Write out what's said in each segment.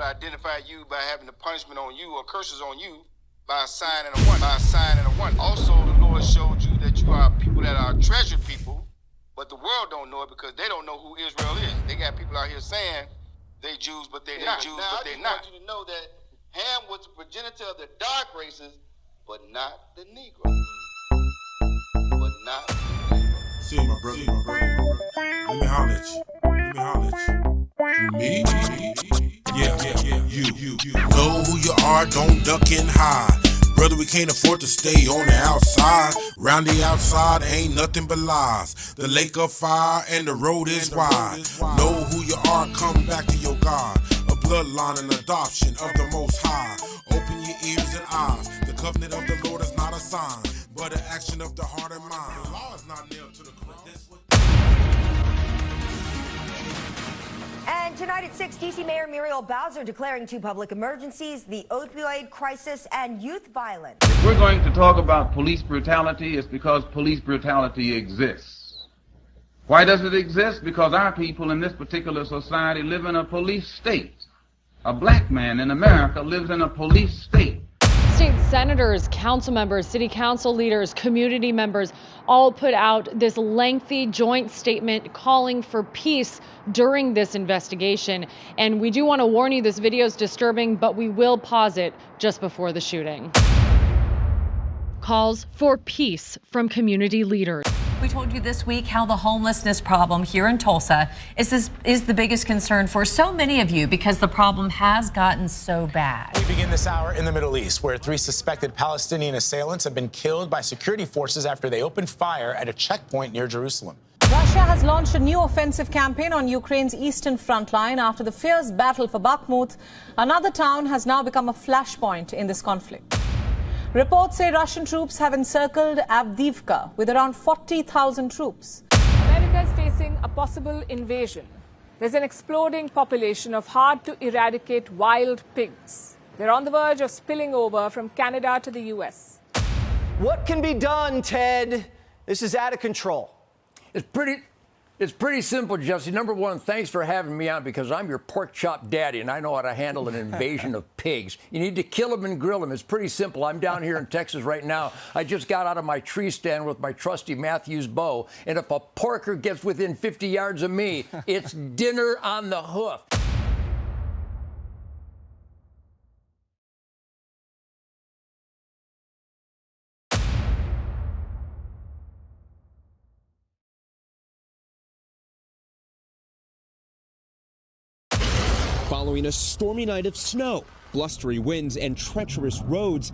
identify you by having the punishment on you or curses on you by a sign and a one. Also, the Lord showed you that you are people that are treasured people, but the world don't know it because they don't know who Israel is. They got people out here saying they Jews, but they're not. Now, I just want you to know that Ham was the progenitor of the dark races, but not the Negro. See my brother. Let me holler at you. Me? Yeah, you. Know who you are, don't duck and hide. Brother, we can't afford to stay on the outside. Round the outside ain't nothing but lies. The lake of fire and the road is wide. Know who you are, come back to your God. A bloodline and adoption of the Most High. Open your ears and eyes. The covenant of the Lord is not a sign, but an action of the heart and mind. The law is not nailed to the cross. And tonight at 6, D.C. Mayor Muriel Bowser declaring 2 public emergencies, the opioid crisis and youth violence. If we're going to talk about police brutality, it's because police brutality exists. Why does it exist? Because our people in this particular society live in a police state. A black man in America lives in a police state. State senators, council members, city council leaders, community members all put out this lengthy joint statement calling for peace during this investigation. And we do want to warn you, this video is disturbing, but we will pause it just before the shooting. Calls for peace from community leaders. We told you this week how the homelessness problem here in Tulsa is the biggest concern for so many of you because the problem has gotten so bad. We begin this hour in the Middle East, where 3 suspected Palestinian assailants have been killed by security forces after they opened fire at a checkpoint near Jerusalem. Russia has launched a new offensive campaign on Ukraine's eastern front line after the fierce battle for Bakhmut. Another town has now become a flashpoint in this conflict. Reports say Russian troops have encircled Avdiivka with around 40,000 troops. America is facing a possible invasion. There's an exploding population of hard-to-eradicate wild pigs. They're on the verge of spilling over from Canada to the U.S. What can be done, Ted? This is out of control. It's pretty simple, Jesse. Number one, thanks for having me on because I'm your pork chop daddy and I know how to handle an invasion of pigs. You need to kill them and grill them. It's pretty simple. I'm down here in Texas right now. I just got out of my tree stand with my trusty Matthews bow, and if a porker gets within 50 yards of me, it's dinner on the hoof. Following a stormy night of snow, blustery winds, and treacherous roads,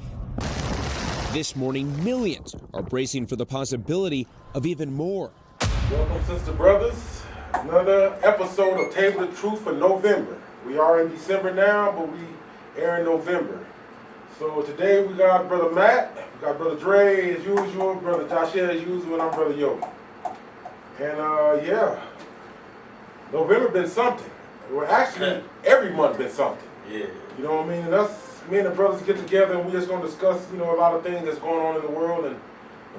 this morning millions are bracing for the possibility of even more. Welcome, sister brothers. Another episode of Table of Truth for November. We are in December now, but we air in November. So today we got Brother Matt, we got Brother Dre as usual, Brother Joshua as usual, and I'm Brother Yo. And yeah, November been something. Well, actually, every month been something. Yeah. You know what I mean? And me and the brothers get together and we're just going to discuss, a lot of things that's going on in the world, and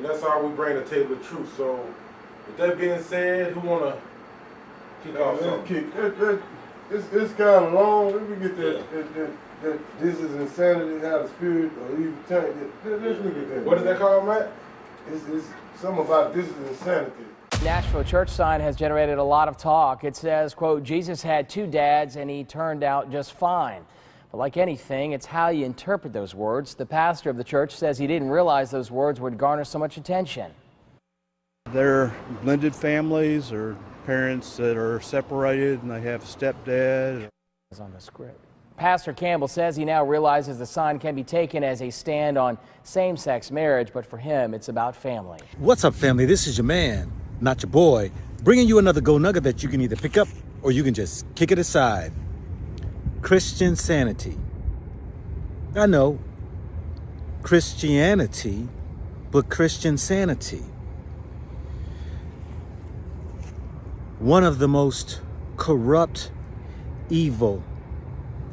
that's how we bring the Table of Truth. So, with that being said, who want to kick off something? It's kind of long. Let me get that this is insanity, how the spirit or evil tank. Let's look at that. What is that called, Matt? It's something about this is insanity. Nashville church sign has generated a lot of talk. It says, quote, Jesus had 2 dads and he turned out just fine. But like anything, it's how you interpret those words. The pastor of the church says he didn't realize those words would garner so much attention. They're blended families or parents that are separated and they have a stepdad. On the script. Pastor Campbell says he now realizes the sign can be taken as a stand on same-sex marriage, but for him, it's about family. What's up, family? This is your man, not your boy, bringing you another Go Nugget that you can either pick up or you can just kick it aside. Christian sanity. I know, Christianity, but Christian sanity. One of the most corrupt, evil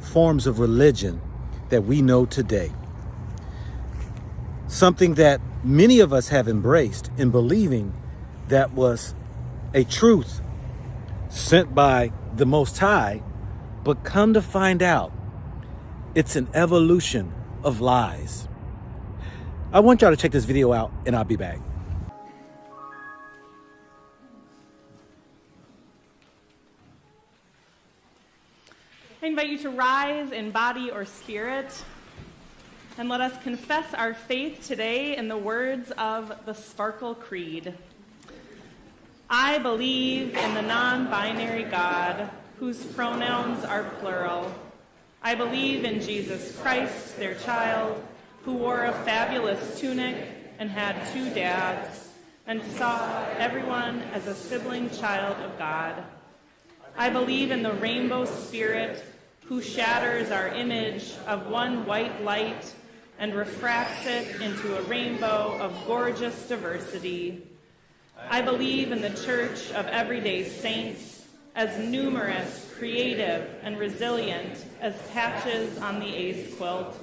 forms of religion that we know today. Something that many of us have embraced in believing that was a truth sent by the Most High, but come to find out It's an evolution of lies. I want y'all to check this video out, and I'll be back. I invite you to rise in body or spirit, and let us confess our faith today in the words of the Sparkle Creed. I believe in the non-binary God, whose pronouns are plural. I believe in Jesus Christ, their child, who wore a fabulous tunic and had 2 dads, and saw everyone as a sibling child of God. I believe in the rainbow spirit, who shatters our image of one white light and refracts it into a rainbow of gorgeous diversity. I believe in the Church of Everyday Saints, as numerous, creative, and resilient as patches on the Ace quilt,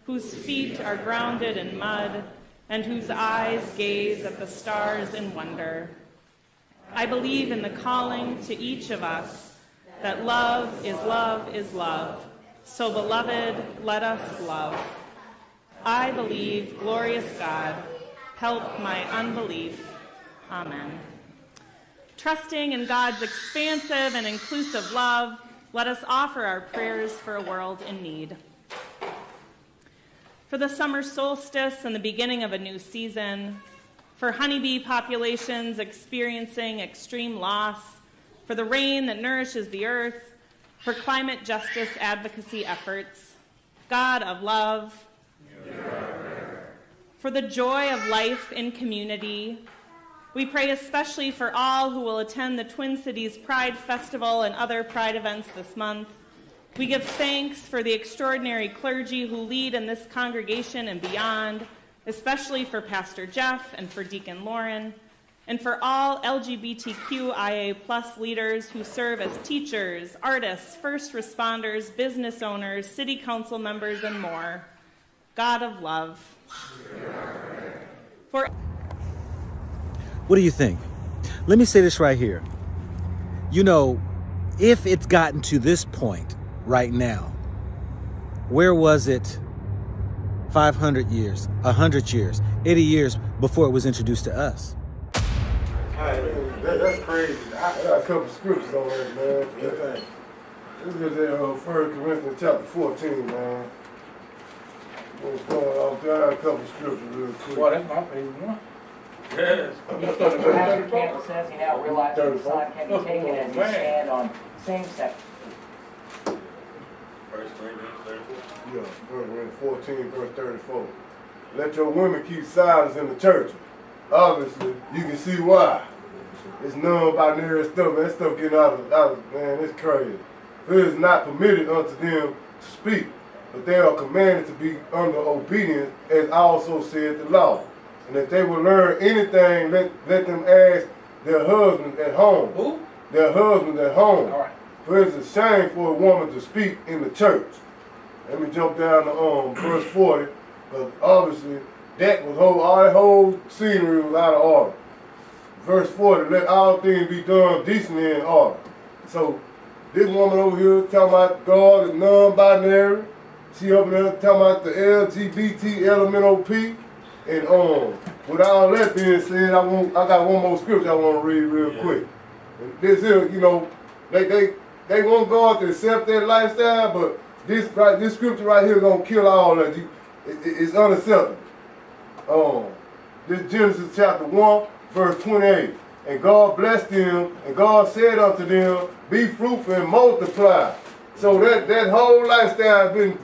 whose feet are grounded in mud and whose eyes gaze at the stars in wonder. I believe in the calling to each of us that love is love is love. So, beloved, let us love. I believe, glorious God, help my unbelief. Amen. Trusting in God's expansive and inclusive love, let us offer our prayers for a world in need. For the summer solstice and the beginning of a new season, for honeybee populations experiencing extreme loss, for the rain that nourishes the earth, for climate justice advocacy efforts, God of love, for the joy of life in community. We pray especially for all who will attend the Twin Cities Pride Festival and other Pride events this month. We give thanks for the extraordinary clergy who lead in this congregation and beyond, especially for Pastor Jeff and for Deacon Lauren, and for all LGBTQIA+ leaders who serve as teachers, artists, first responders, business owners, city council members, and more. God of love. For What do you think? Let me say this right here. You know, if it's gotten to this point right now, where was it 500 years, 100 years, 80 years before it was introduced to us? That's crazy. I got a couple scriptures on that, man. This is in 1 Corinthians chapter 14, man. What's going on there? I got a couple scriptures real quick. Well, that's my favorite one. Yes. Pastor Campbell says he now realizes the son can be taken as he stand on same-sex. Verse 34. Yeah, 1 Corinthians 14, verse 34. Let your women keep silence in the church. Obviously, you can see why. It's non-binary stuff, man. That stuff getting out of, man, it's crazy. For it is not permitted unto them to speak, but they are commanded to be under obedience, as also said the law. And if they will learn anything, let them ask their husbands at home. Who? Their husbands at home. All right. For it's a shame for a woman to speak in the church. Let me jump down to verse 40, because obviously that was all that whole scenery was out of order. Verse 40, let all things be done decently in order. So this woman over here talking about God is non-binary. She over there talking about the LGBT LMNOP. And with all that being said, I got one more scripture I want to read real quick. And this here, you know, they want God to accept their lifestyle, but this scripture right here gonna kill all that. It's unacceptable. This Genesis chapter 1, verse 28. And God blessed them, and God said unto them, be fruitful and multiply. So that whole lifestyle has been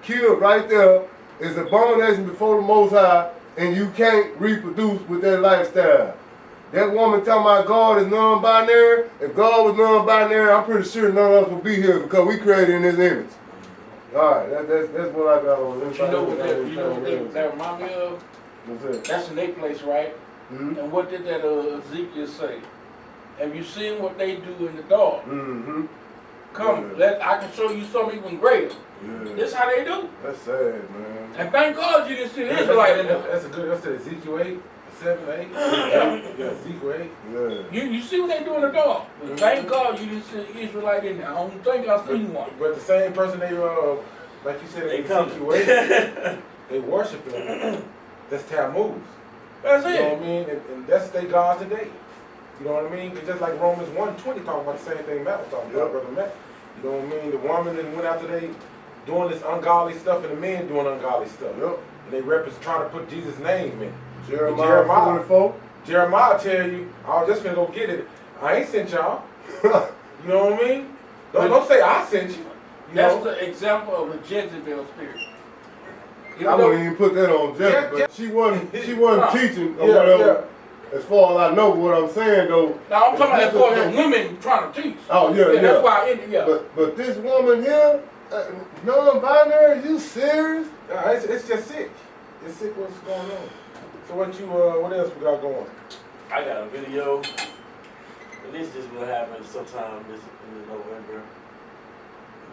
killed right there. It's an abomination before the Most High, and you can't reproduce with that lifestyle. That woman talking about God is non-binary. If God was non-binary, I'm pretty sure none of us would be here because we created in His image. All right, that's what I got on. You know what that reminds me of? What's that? That's in their place, right? Mm-hmm. And what did that Ezekiel say? Have you seen what they do in the dark? Mm-hmm. Come, I can show you something even greater. Yeah. This how they do. That's sad, man. And thank God you didn't see this like that. That's a good. That's Ezekiel 8, 7, 8. Yeah, Ezekiel 8. Yeah. You see what they do in the dark. Thank God you didn't see an Israelite in there. I don't think I seen one. But the same person they like you said, They in coming. Ezekiel, they worship him. That's Tammuz. That's You it. know what I mean? And that's their God today. You know what I mean? It's just like Romans 1:20 talking about the same thing Matt was talking about, Brother Matt. You know what I mean? The woman that went after they doing this ungodly stuff and the men doing ungodly stuff. Yep. And they represent trying to put Jesus' name in it. Jeremiah 44. Jeremiah tell you, I was just finna go get it. I ain't sent y'all. You know what I mean? Don't say I sent you. That's the example of a Jezebel spirit. I wouldn't even put that on Jessica, but she wasn't teaching or whatever. As far as I know, what I'm saying though. Now I'm talking about as far as the women trying to teach. Oh yeah. That's why I ended, But this woman here, non-binary, you serious? It's just sick. It's sick what's going on. So what else we got going? I got a video. And this just will happen sometime in November.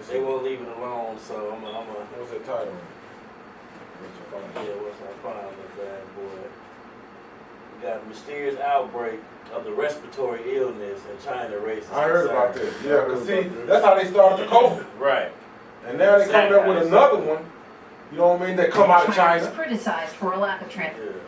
They won't leave it alone, so I'm a What's the title? Yeah, what's I find that bad boy? We got a mysterious outbreak of the respiratory illness in China racist. I heard about this. Yeah, because see, that's how they started the COVID. Right. And now they coming up with another one. You know what I mean? That come out of China. Criticized for a lack of transport.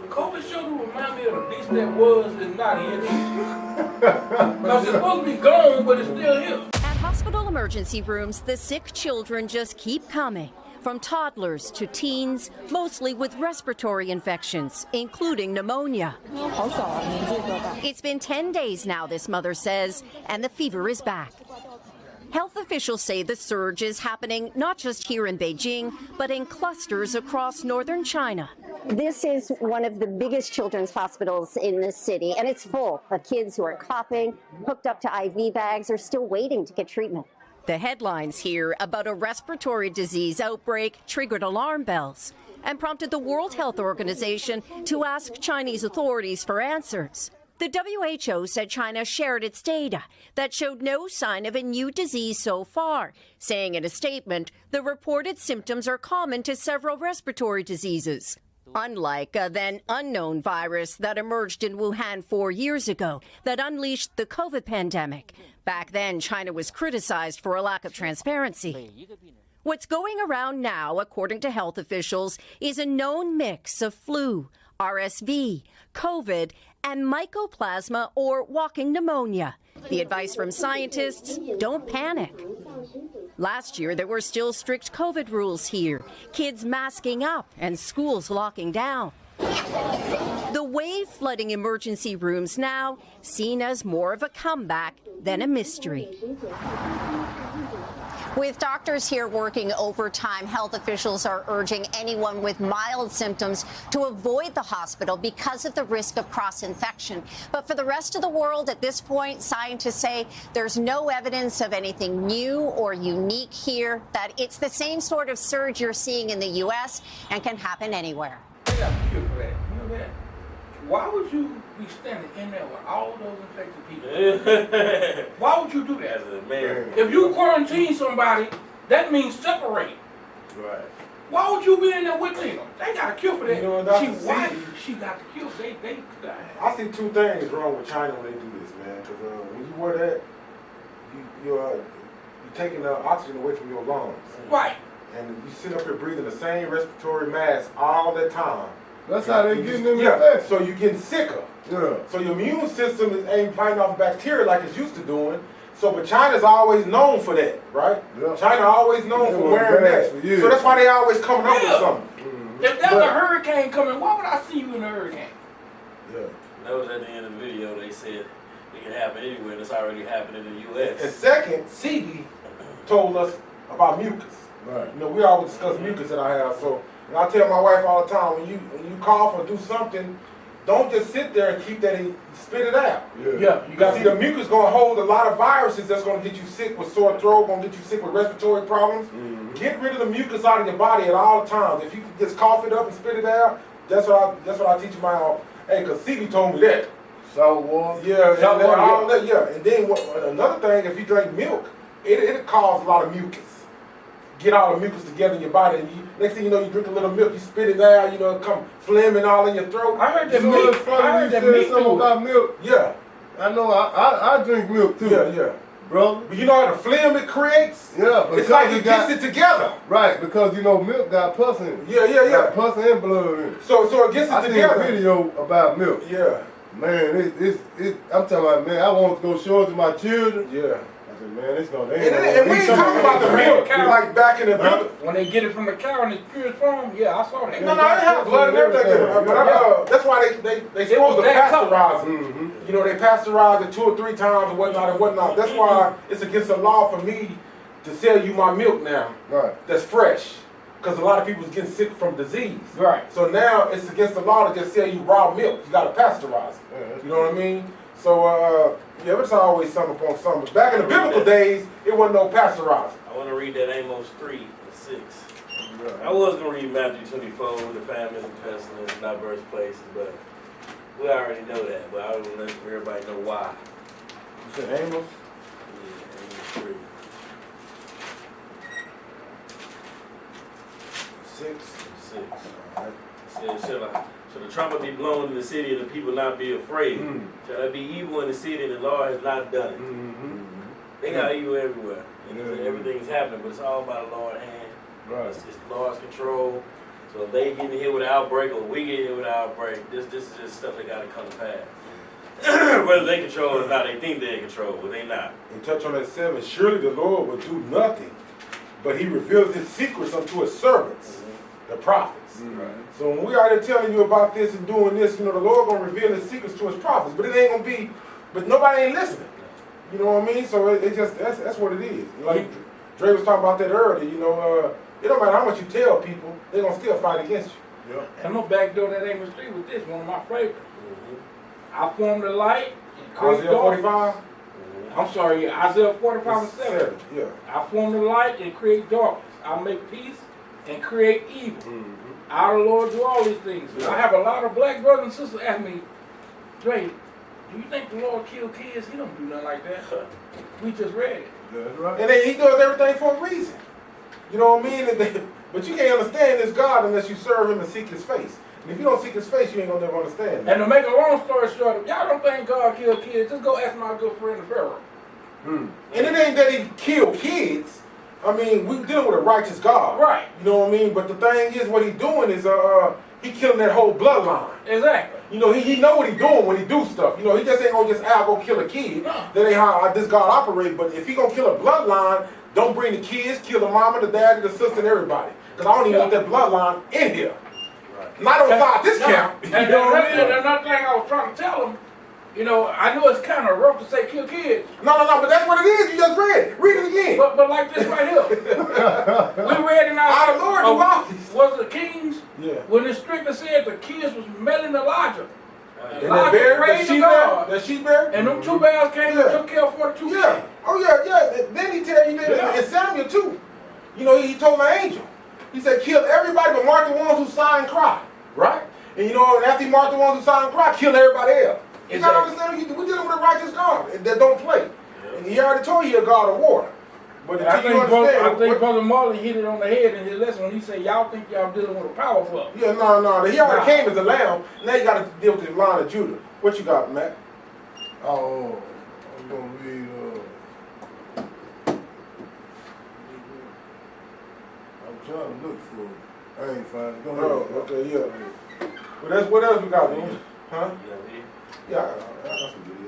COVID sure do remind me of the beast that was and not here. Because it's supposed to be gone, but it's still here. At hospital emergency rooms, the sick children just keep coming. From toddlers to teens, mostly with respiratory infections, including pneumonia. It's been 10 days now, this mother says, and the fever is back. Health officials say the surge is happening not just here in Beijing, but in clusters across northern China. This is one of the biggest children's hospitals in this city, and it's full of kids who are coughing, hooked up to IV bags, or still waiting to get treatment. The headlines here about a respiratory disease outbreak triggered alarm bells and prompted the World Health Organization to ask Chinese authorities for answers. The WHO said China shared its data that showed no sign of a new disease so far, saying in a statement the reported symptoms are common to several respiratory diseases. Unlike a then unknown virus that emerged in Wuhan 4 years ago that unleashed the COVID pandemic. Back then, China was criticized for a lack of transparency. What's going around now, according to health officials, is a known mix of flu, RSV, COVID, and mycoplasma or walking pneumonia. The advice from scientists, don't panic. Last year, there were still strict COVID rules here, kids masking up and schools locking down. The wave flooding emergency rooms now seen as more of a comeback than a mystery. With doctors here working overtime, health officials are urging anyone with mild symptoms to avoid the hospital because of the risk of cross-infection. But for the rest of the world, at this point, scientists say there's no evidence of anything new or unique here, that it's the same sort of surge you're seeing in the U.S. and can happen anywhere. They got a cure for that. You know that? Why would you be standing in there with all those infected people? Why would you do that? If you quarantine somebody, that means separate. Right. Why would you be in there with them? They got a cure for that. You know, She got the cure. They got it. I see two things wrong with China when they do this, man. Because when you wear that, you're taking the oxygen away from your lungs. Right. And you sit up here breathing the same respiratory mask all the time. That's how they getting them infected. So you're getting sicker. Yeah. So your immune system ain't fighting off bacteria like it's used to doing. So, but China's always known for that, right? Yeah. China always known for wearing that. So that's why they always coming up with something. If there's a hurricane coming, why would I see you in a hurricane? Yeah. That was at the end of the video. They said it can happen anywhere, and it's already happening in the U.S. And second, CB told us about mucus. Right. You know, we always discuss mucus at our house. So, and I tell my wife all the time, when you cough or do something, don't just sit there and keep that and spit it out. Yeah. You got to see the mucus going to hold a lot of viruses that's going to get you sick with sore throat, going to get you sick with respiratory problems. Mm-hmm. Get rid of the mucus out of your body at all times. If you can just cough it up and spit it out, that's what I teach my hey, because CB told me that. Salt water. Yeah, Salt and water, all that. Yeah, and then another thing, if you drink milk, it'll cause a lot of mucus. Get all the mucus together in your body, and next thing you know, you drink a little milk, you spit it out, you know, it come phlegming all in your throat. I heard that You know what's funny? You said something about milk. Yeah. I know. I drink milk too. Yeah. brother. But you know how the phlegm it creates? Yeah, it's like it gets it together. Right, because you know milk got pus in it. Yeah. Got pus and blood in it. So it gets it together. I seen a video about milk. Yeah. Man, I'm talking about, man, I want to go show it to my children. Yeah. I said, man, it's gonna. And we ain't talking about the milk like back in the when they get it from the cow in its purest form. Yeah, I saw that. No, they have blood and everything. But that's why they supposed to pasteurize it. You know, they pasteurize it 2 or 3 times and whatnot. That's why it's against the law for me to sell you my milk now. Right. That's fresh. Because a lot of people's getting sick from disease. Right. So now it's against the law to just sell you raw milk. You got to pasteurize it. You know what I mean? So, yeah, it's always something upon something. Back in the biblical days, it wasn't no pasteurizing. I want to read that Amos 3 and 6. I was going to read Matthew 24 with the famines and pestilence, diverse places, but we already know that. But I don't let everybody know why. You said Amos? Yeah, Amos 3. 6. All right. It says, shall the trumpet be blown in the city and the people not be afraid? Shall there be evil in the city and the Lord has not done it? They got evil everywhere. And everything's happening, but it's all by the Lord's hand. Right. It's the Lord's control. So if they getting hit with an outbreak or we get hit with an outbreak, this is just stuff that got to come to pass. Whether they control it or not, they think they're in control, but they not. And touch on that 7, surely the Lord will do nothing, but he reveals his secrets unto his servants, the prophets. So when we are telling you about this and doing this, you know, the Lord gonna reveal his secrets to his prophets, but it ain't gonna be, but nobody ain't listening. You know what I mean? So it just, that's what it is. Like Dre was talking about that earlier, you know, it don't matter how much you tell people, they're gonna still fight against you. Yeah. And I'm gonna backdoor that Amos 3 with this, one of my favorites. I formed the light. Isaiah 45? I'm sorry, Isaiah 45 and 7. Yeah. I form the light and create darkness. I make peace and create evil. I, the Lord, do all these things. I have a lot of black brothers and sisters ask me, Dre, do you think the Lord killed kids? He don't do nothing like that. We just read it. That's right. And then he does everything for a reason. You know what I mean? But you can't understand this God unless you serve him and seek his face. And if you don't seek his face, you ain't gonna never understand that. And to make a long story short, if y'all don't think God killed kids, just go ask my good friend the Pharaoh. And it ain't that he killed kids. I mean, we dealing with a righteous God. Right. You know what I mean? But the thing is, what he doing is he killing that whole bloodline. Exactly. You know, he know what he doing when he do stuff. You know, he just ain't gonna just go kill a kid. No. That ain't how this God operates. But if he gonna kill a bloodline, don't bring the kids, kill the mama, the daddy, the sister, and everybody. Because I don't even want that bloodline in here. Right. Not outside this camp. And another thing I was trying to tell him, you know, I know it's kind of rough to say kill kids. No, but that's what it is. You just read it. Read it again. But like this right here. We read in our Lord was the Kings? Yeah. When it strictly said the kids was melting Elijah. And that bear, that she bear? And them 2 bears came and took care of 42 kids. Yeah. Oh, yeah. Then he tell you that, and Samuel too. You know, he told my angel. He said, kill everybody but mark the ones who sigh and cry. Right? And you know, and after he marked the ones who sigh and cry, kill everybody else. You gotta understand, we're dealing with a righteous God that don't play. And he already told you a God of war. But I think Brother Marley hit it on the head in his lesson when he said, y'all think y'all dealing with a powerful. Yeah, no. He already came as a lamb. Now you got to deal with the line of Judah. What you got, Matt? Oh, I'm going to read, I'm trying to look for it. I ain't finding it. Go ahead. Okay, yeah. What else we got, man? Huh? Yeah, I got some videos.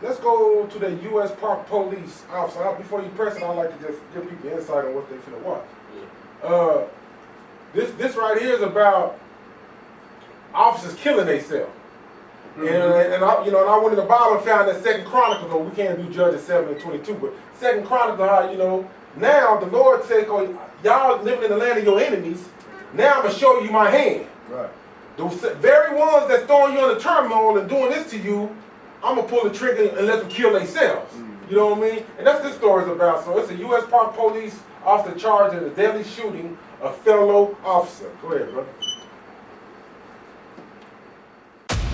Let's go to the U.S. Park Police officer. Before you press it, I'd like to just give people insight on what they finna watch. This right here is about officers killing themselves. And I went in the Bible and found that 2 Chronicles, though we can't do Judges 7 and 22, but 2 Chronicles, how, you know, now the Lord said, y'all living in the land of your enemies, now I'm going to show you my hand. Right. The very ones that's throwing you in the turmoil and doing this to you, I'm going to pull the trigger and let them kill themselves. You know what I mean? And that's what this story is about. So it's a U.S. Park Police officer charged in a deadly shooting a fellow officer. Go ahead, brother.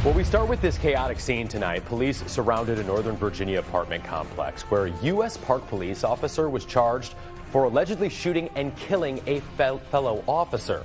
Well, we start with this chaotic scene tonight. Police surrounded a Northern Virginia apartment complex where a U.S. Park Police officer was charged for allegedly shooting and killing a fellow officer.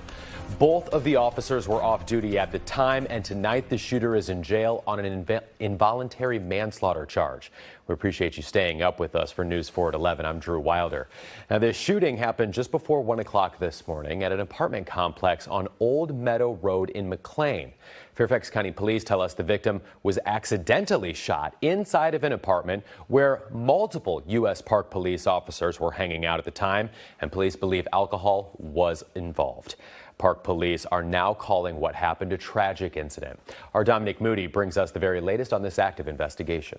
Both of the officers were off duty at the time, and tonight the shooter is in jail on an involuntary manslaughter charge. We appreciate you staying up with us for News 4 at 11. I'm Drew Wilder. Now, this shooting happened just before 1 o'clock this morning at an apartment complex on Old Meadow Road in McLean. Fairfax County Police tell us the victim was accidentally shot inside of an apartment where multiple U.S. Park Police officers were hanging out at the time, and police believe alcohol was involved. Park Police are now calling what happened a tragic incident. Our Dominic Moody brings us the very latest on this active investigation.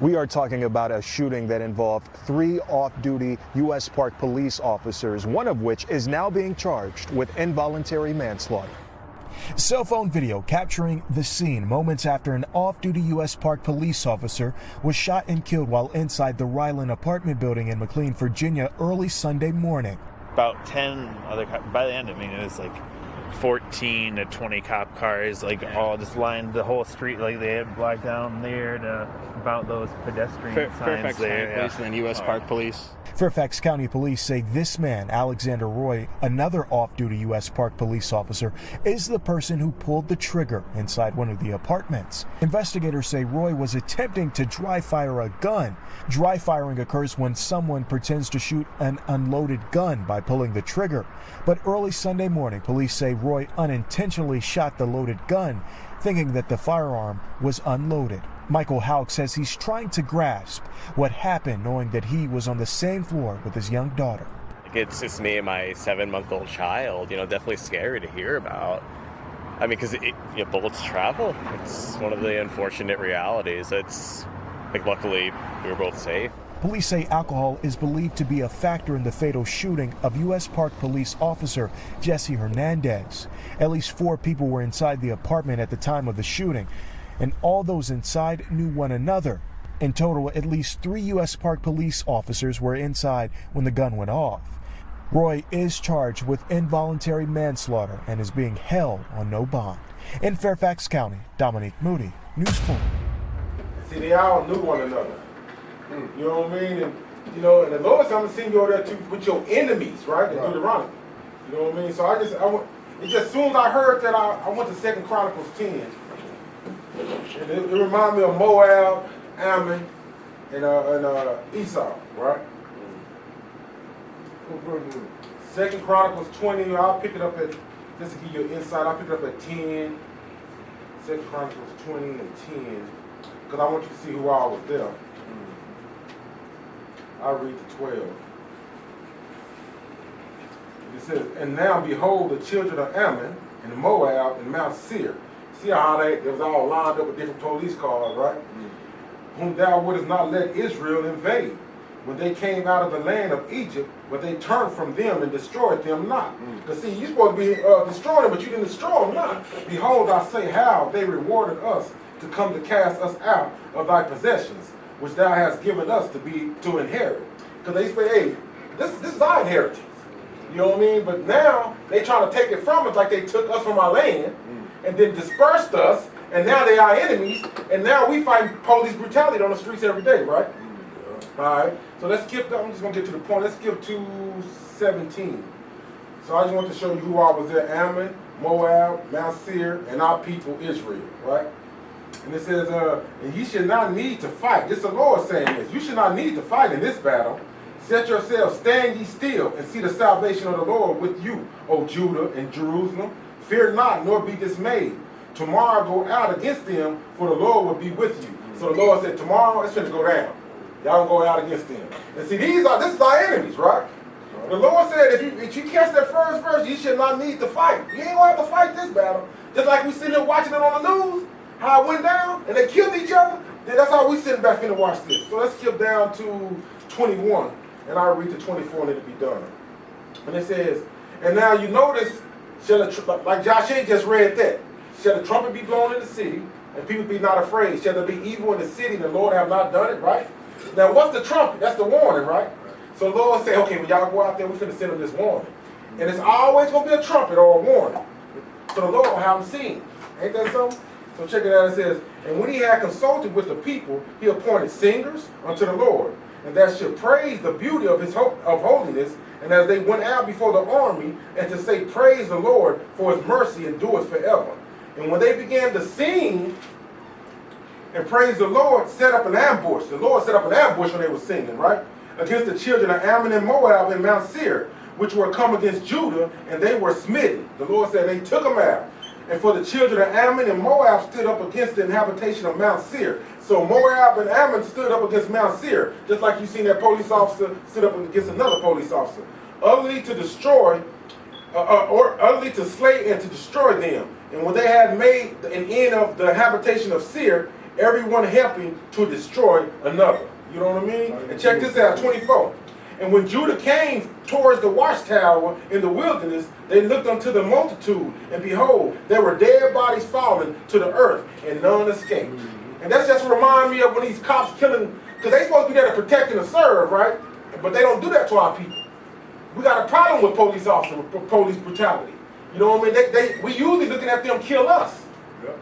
We are talking about a shooting that involved 3 off-duty U.S. Park Police officers, one of which is now being charged with involuntary manslaughter. Cell phone video capturing the scene moments after an off-duty U.S. Park Police officer was shot and killed while inside the Ryland apartment building in McLean, Virginia, early Sunday morning. About 10 other cops. By the end, it was like 14 to 20 cop cars, all just lined the whole street. They had blocked down there to about those pedestrian signs Fairfax there. County Police and then U.S. Park Police. Fairfax County Police say this man, Alexander Roy, another off-duty U.S. Park Police officer, is the person who pulled the trigger inside one of the apartments. Investigators say Roy was attempting to dry fire a gun. Dry firing occurs when someone pretends to shoot an unloaded gun by pulling the trigger. But early Sunday morning, police say Roy unintentionally shot the loaded gun, thinking that the firearm was unloaded. Michael Hauk says he's trying to grasp what happened, knowing that he was on the same floor with his young daughter. It's just me and my 7-month-old child, definitely scary to hear about. Because bullets travel. It's one of the unfortunate realities. It's luckily we were both safe. Police say alcohol is believed to be a factor in the fatal shooting of U.S. Park Police officer Jesse Hernandez. At least 4 people were inside the apartment at the time of the shooting, and all those inside knew one another. In total, at least 3 U.S. Park Police officers were inside when the gun went off. Roy is charged with involuntary manslaughter and is being held on no bond. In Fairfax County, Dominic Moody, News 4. See, they all knew one another. You know what I mean? And and the Lord said, I'm gonna send you over there with your enemies, right? In Deuteronomy. You know what I mean? So as soon as I heard that, I went to 2 Chronicles 10. And it reminded me of Moab, Ammon, and Esau, right? 2 Chronicles 20, I'll pick it up at, just to give you an insight, I'll pick it up at 10. 2 Chronicles 20 and 10, because I want you to see who all was there. I'll read the 12. It says, and now behold, the children of Ammon and Moab and Mount Seir. See how they was all lined up with different police cars, right? Whom thou wouldest not let Israel invade, when they came out of the land of Egypt, but they turned from them and destroyed them not. Because see, you're supposed to be destroying them, but you didn't destroy them not. Behold, I say how they rewarded us to come to cast us out of thy possessions, which thou hast given us to inherit. Because they say, hey, this is our inheritance. You know what I mean? But now they trying to take it from us like they took us from our land and then dispersed us, and now they are enemies, and now we fight police brutality on the streets every day, right? Alright, so let's skip, I'm just going to get to the point. Let's skip to 17. So I just want to show you who all was there. Ammon, Moab, Mount Seir, and our people Israel, right? And it says, and ye should not need to fight. This is the Lord saying this. You should not need to fight in this battle. Set yourselves, stand ye still, and see the salvation of the Lord with you, O Judah and Jerusalem. Fear not, nor be dismayed. Tomorrow go out against them, for the Lord will be with you. So the Lord said, tomorrow it's going to go down. Y'all go out against them. And see, this is our enemies, right? The Lord said, if you catch that first verse, you should not need to fight. You ain't going to have to fight this battle. Just like we sitting here watching it on the news, how it went down, and they killed each other. Then that's how we sitting back in to watch this. So let's skip down to 21, and I'll read to 24, and it'll be done. And it says, and now you notice, like Josh just read that, shall the trumpet be blown in the city, and people be not afraid? Shall there be evil in the city, and the Lord have not done it, right? Now, what's the trumpet? That's the warning, right? So the Lord say, okay, when y'all go out there, we're going to send them this warning. And it's always going to be a trumpet or a warning. So the Lord will have them seen. Ain't that something? So check it out. It says, and when he had consulted with the people, he appointed singers unto the Lord, and that should praise the beauty of his of holiness, and as they went out before the army, and to say, praise the Lord, for his mercy endures forever. And when they began to sing and praise the Lord, set up an ambush. The Lord set up an ambush when they were singing, right? Against the children of Ammon and Moab in Mount Seir, which were come against Judah, and they were smitten. The Lord said they took them out. And for the children of Ammon and Moab stood up against the habitation of Mount Seir. So Moab and Ammon stood up against Mount Seir, just like you seen that police officer stood up against another police officer, utterly to destroy, or utterly to slay and to destroy them. And when they had made an end of the habitation of Seir, everyone helping to destroy another. You know what I mean? And check this out, 24. And when Judah came towards the watchtower in the wilderness, they looked unto the multitude, and behold, there were dead bodies fallen to the earth, and none escaped. And that's just remind me of when these cops killing, because they supposed to be there to protect and to serve, right? But they don't do that to our people. We got a problem with police officers, with police brutality. You know what I mean? We usually looking at them kill us.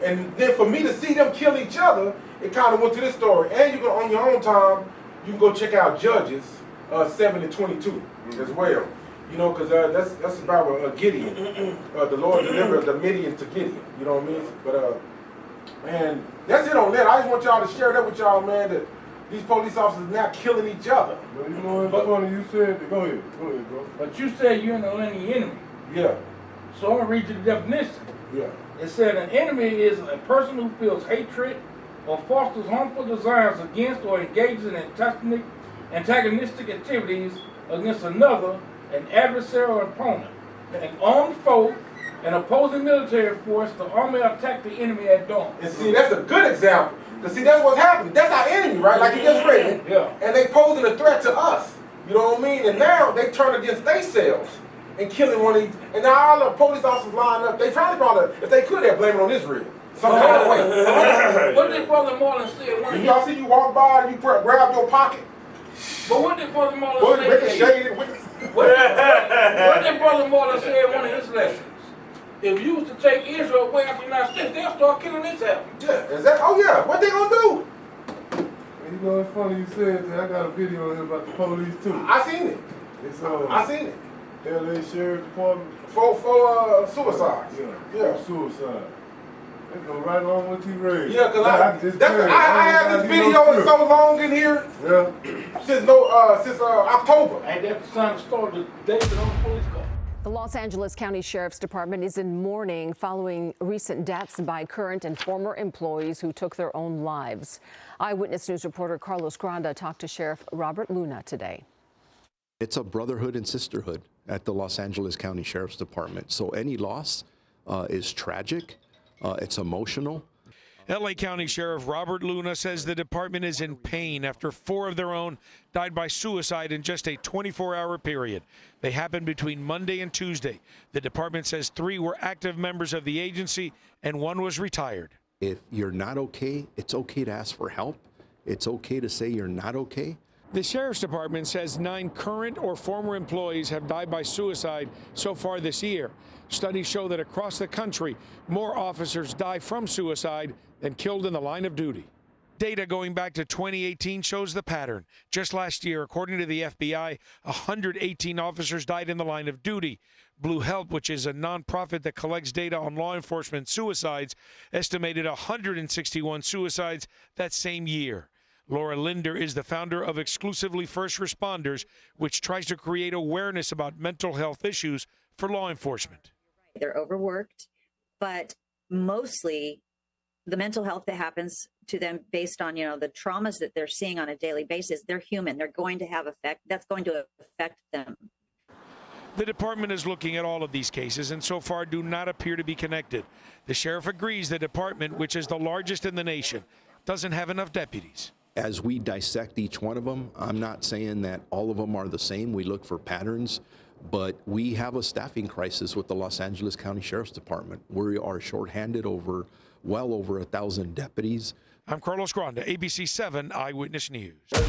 And then for me to see them kill each other, it kind of went to this story. And you can, on your own time, you can go check out Judges 7:22 as well. You know, because that's about Gideon. The Lord delivered the Midian to Gideon. You know what I mean? But man, that's it on that. I just want y'all to share that with y'all, man. That these police officers are not killing each other. But you know what's funny? You said, go ahead, bro. But you said you're in the enemy. Yeah. So I'm gonna read you the definition. Yeah. It said an enemy is a person who feels hatred or fosters harmful desires against or engages in antagonistic activities against another, an adversary or opponent. An armed foe, an opposing military force, the army attack the enemy at dawn. And see, that's a good example. Because see, that's what's happening. That's our enemy, right? Like you just read it. Yeah. And they posing a threat to us. You know what I mean? And now they turn against themselves and killing one of these. And now all the police officers line up. They probably, if they could, they'd blame it on Israel. Some kind of way. What did Brother Marlon say? Did y'all see you walk by and you grab your pocket? But what did Brother Marlon say? What did Brother Marlon say in one of his lessons? If you was to take Israel away out the United States, they'll start killing themselves. Yeah, is that? Oh yeah, what they gonna do? You know, it's funny you said that. I got a video here about the police too. I seen it. It's I seen it. LA Sheriff Department. For suicides. Yeah. Suicide. It go right along with you raised. Yeah, because I had this video so long in here. Yeah. Since October. And that's the sign of story David on the police car. The Los Angeles County Sheriff's Department is in mourning following recent deaths by current and former employees who took their own lives. Eyewitness News reporter Carlos Granda talked to Sheriff Robert Luna today. It's a brotherhood and sisterhood at the Los Angeles County Sheriff's Department. So any loss is tragic. It's emotional. LA County Sheriff Robert Luna says the department is in pain after 4 of their own died by suicide in just a 24-hour period. They happened between Monday and Tuesday. The department says 3 were active members of the agency and 1 was retired. If you're not okay, it's okay to ask for help. It's okay to say you're not okay. The Sheriff's Department says 9 current or former employees have died by suicide so far this year. Studies show that across the country, more officers die from suicide than killed in the line of duty. Data going back to 2018 shows the pattern. Just last year, according to the FBI, 118 officers died in the line of duty. Blue Help, which is a nonprofit that collects data on law enforcement suicides, estimated 161 suicides that same year. Laura Linder is the founder of Exclusively First Responders, which tries to create awareness about mental health issues for law enforcement. They're overworked, but mostly the mental health that happens to them based on, the traumas that they're seeing on a daily basis, they're human. They're going to have that's going to affect them. The department is looking at all of these cases and so far do not appear to be connected. The sheriff agrees the department, which is the largest in the nation, doesn't have enough deputies. As we dissect each one of them, I'm not saying that all of them are the same. We look for patterns, but we have a staffing crisis with the Los Angeles County Sheriff's Department. We are shorthanded well over 1,000 deputies. I'm Carlos Granda, ABC 7 Eyewitness News. Yeah,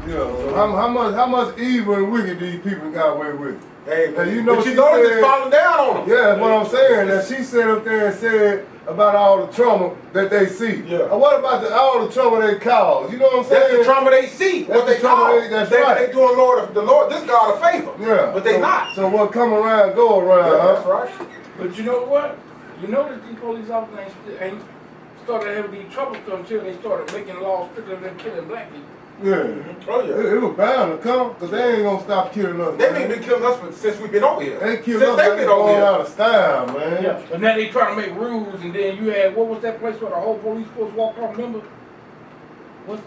so how much evil and wicked these people got away with? Hey, now, you know it's falling down on them. Yeah, that's what I'm saying. That she sat up there and said about all the trauma that they see. Yeah. And what about all the trauma they cause? You know what I'm saying? That's the trauma they see. That's what they the trauma cause. that's They right. doing the Lord, this God a favor. Yeah. But they not. So what come around, go around, Yeah, huh? that's right. But you know what? You know that these police officers ain't started having these troubles until they started making laws stricter than killing black people. Yeah. Oh yeah. It was bound to come, because they ain't gonna stop killing us. They ain't been killing us since we've been over here. They killed since us they've like been they over going here. out of style, man. Yeah. But now they trying to make rules, and then you had, what was that place where the whole police force walked off? Remember? What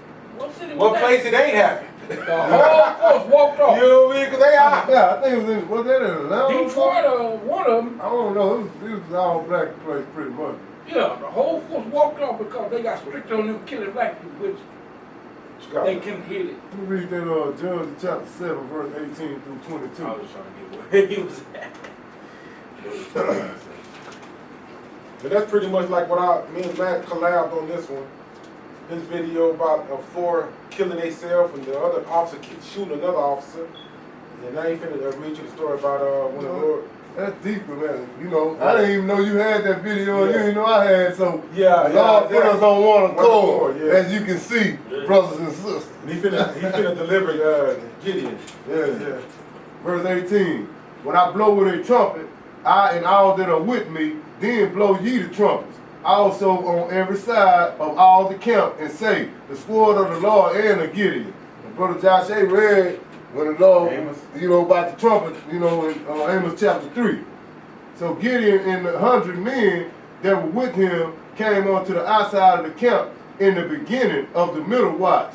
city was What that? place it ain't happened? The whole force walked off. You know what I mean? Because they are. Yeah, I think it was in, was that in Atlanta? Detroit, one of them. I don't know. It was all black place pretty much. Yeah, the whole force walked off because they got strict on them killing black people, which they couldn't hit it. Let me read that Judges chapter 7, verse 18 through 22. I was trying to get where he was at. But that's pretty much like what me and Matt collabed on this one. His video about 4 killing themselves and the other officer shooting another officer. And I ain't finna read you the story about when the Lord. That's deeper, man. You know, I didn't even know you had that video, and you didn't know I had. So yeah, the Lord put us on one accord, yeah. as you can see, brothers and sisters. And he finna deliver Gideon. Yeah. Verse 18. When I blow with a trumpet, I and all that are with me, then blow ye the trumpets. Also on every side of all the camp, and say, the sword of the Lord and of Gideon. And Brother Josh A. read when the Lord, you know, about the trumpet, you know, in Amos chapter 3. So Gideon and the 100 men that were with him came onto the outside of the camp in the beginning of the middle watch.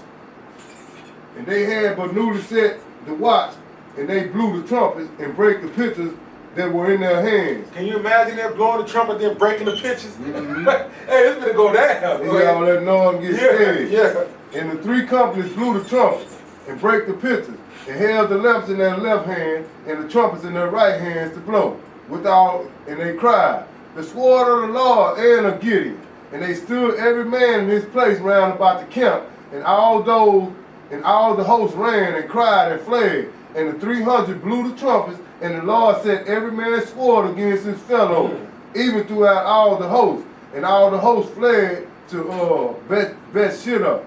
And they had but newly set the watch, and they blew the trumpets and break the pitchers that were in their hands. Can you imagine them blowing the trumpet, then breaking the pitchers? Hey, it's gonna go down. They got all that noise and get scared. Yeah. And the 3 companies blew the trumpets and break the pitchers, and held the lamps in their left hand and the trumpets in their right hands to blow. And they cried, the sword of the Lord and of Gideon. And they stood every man in his place round about the camp, and all the hosts ran and cried and fled. And the 300 blew the trumpets, and the Lord set every man's sword against his fellow, even throughout all the hosts. And all the hosts fled to Beth-Shittah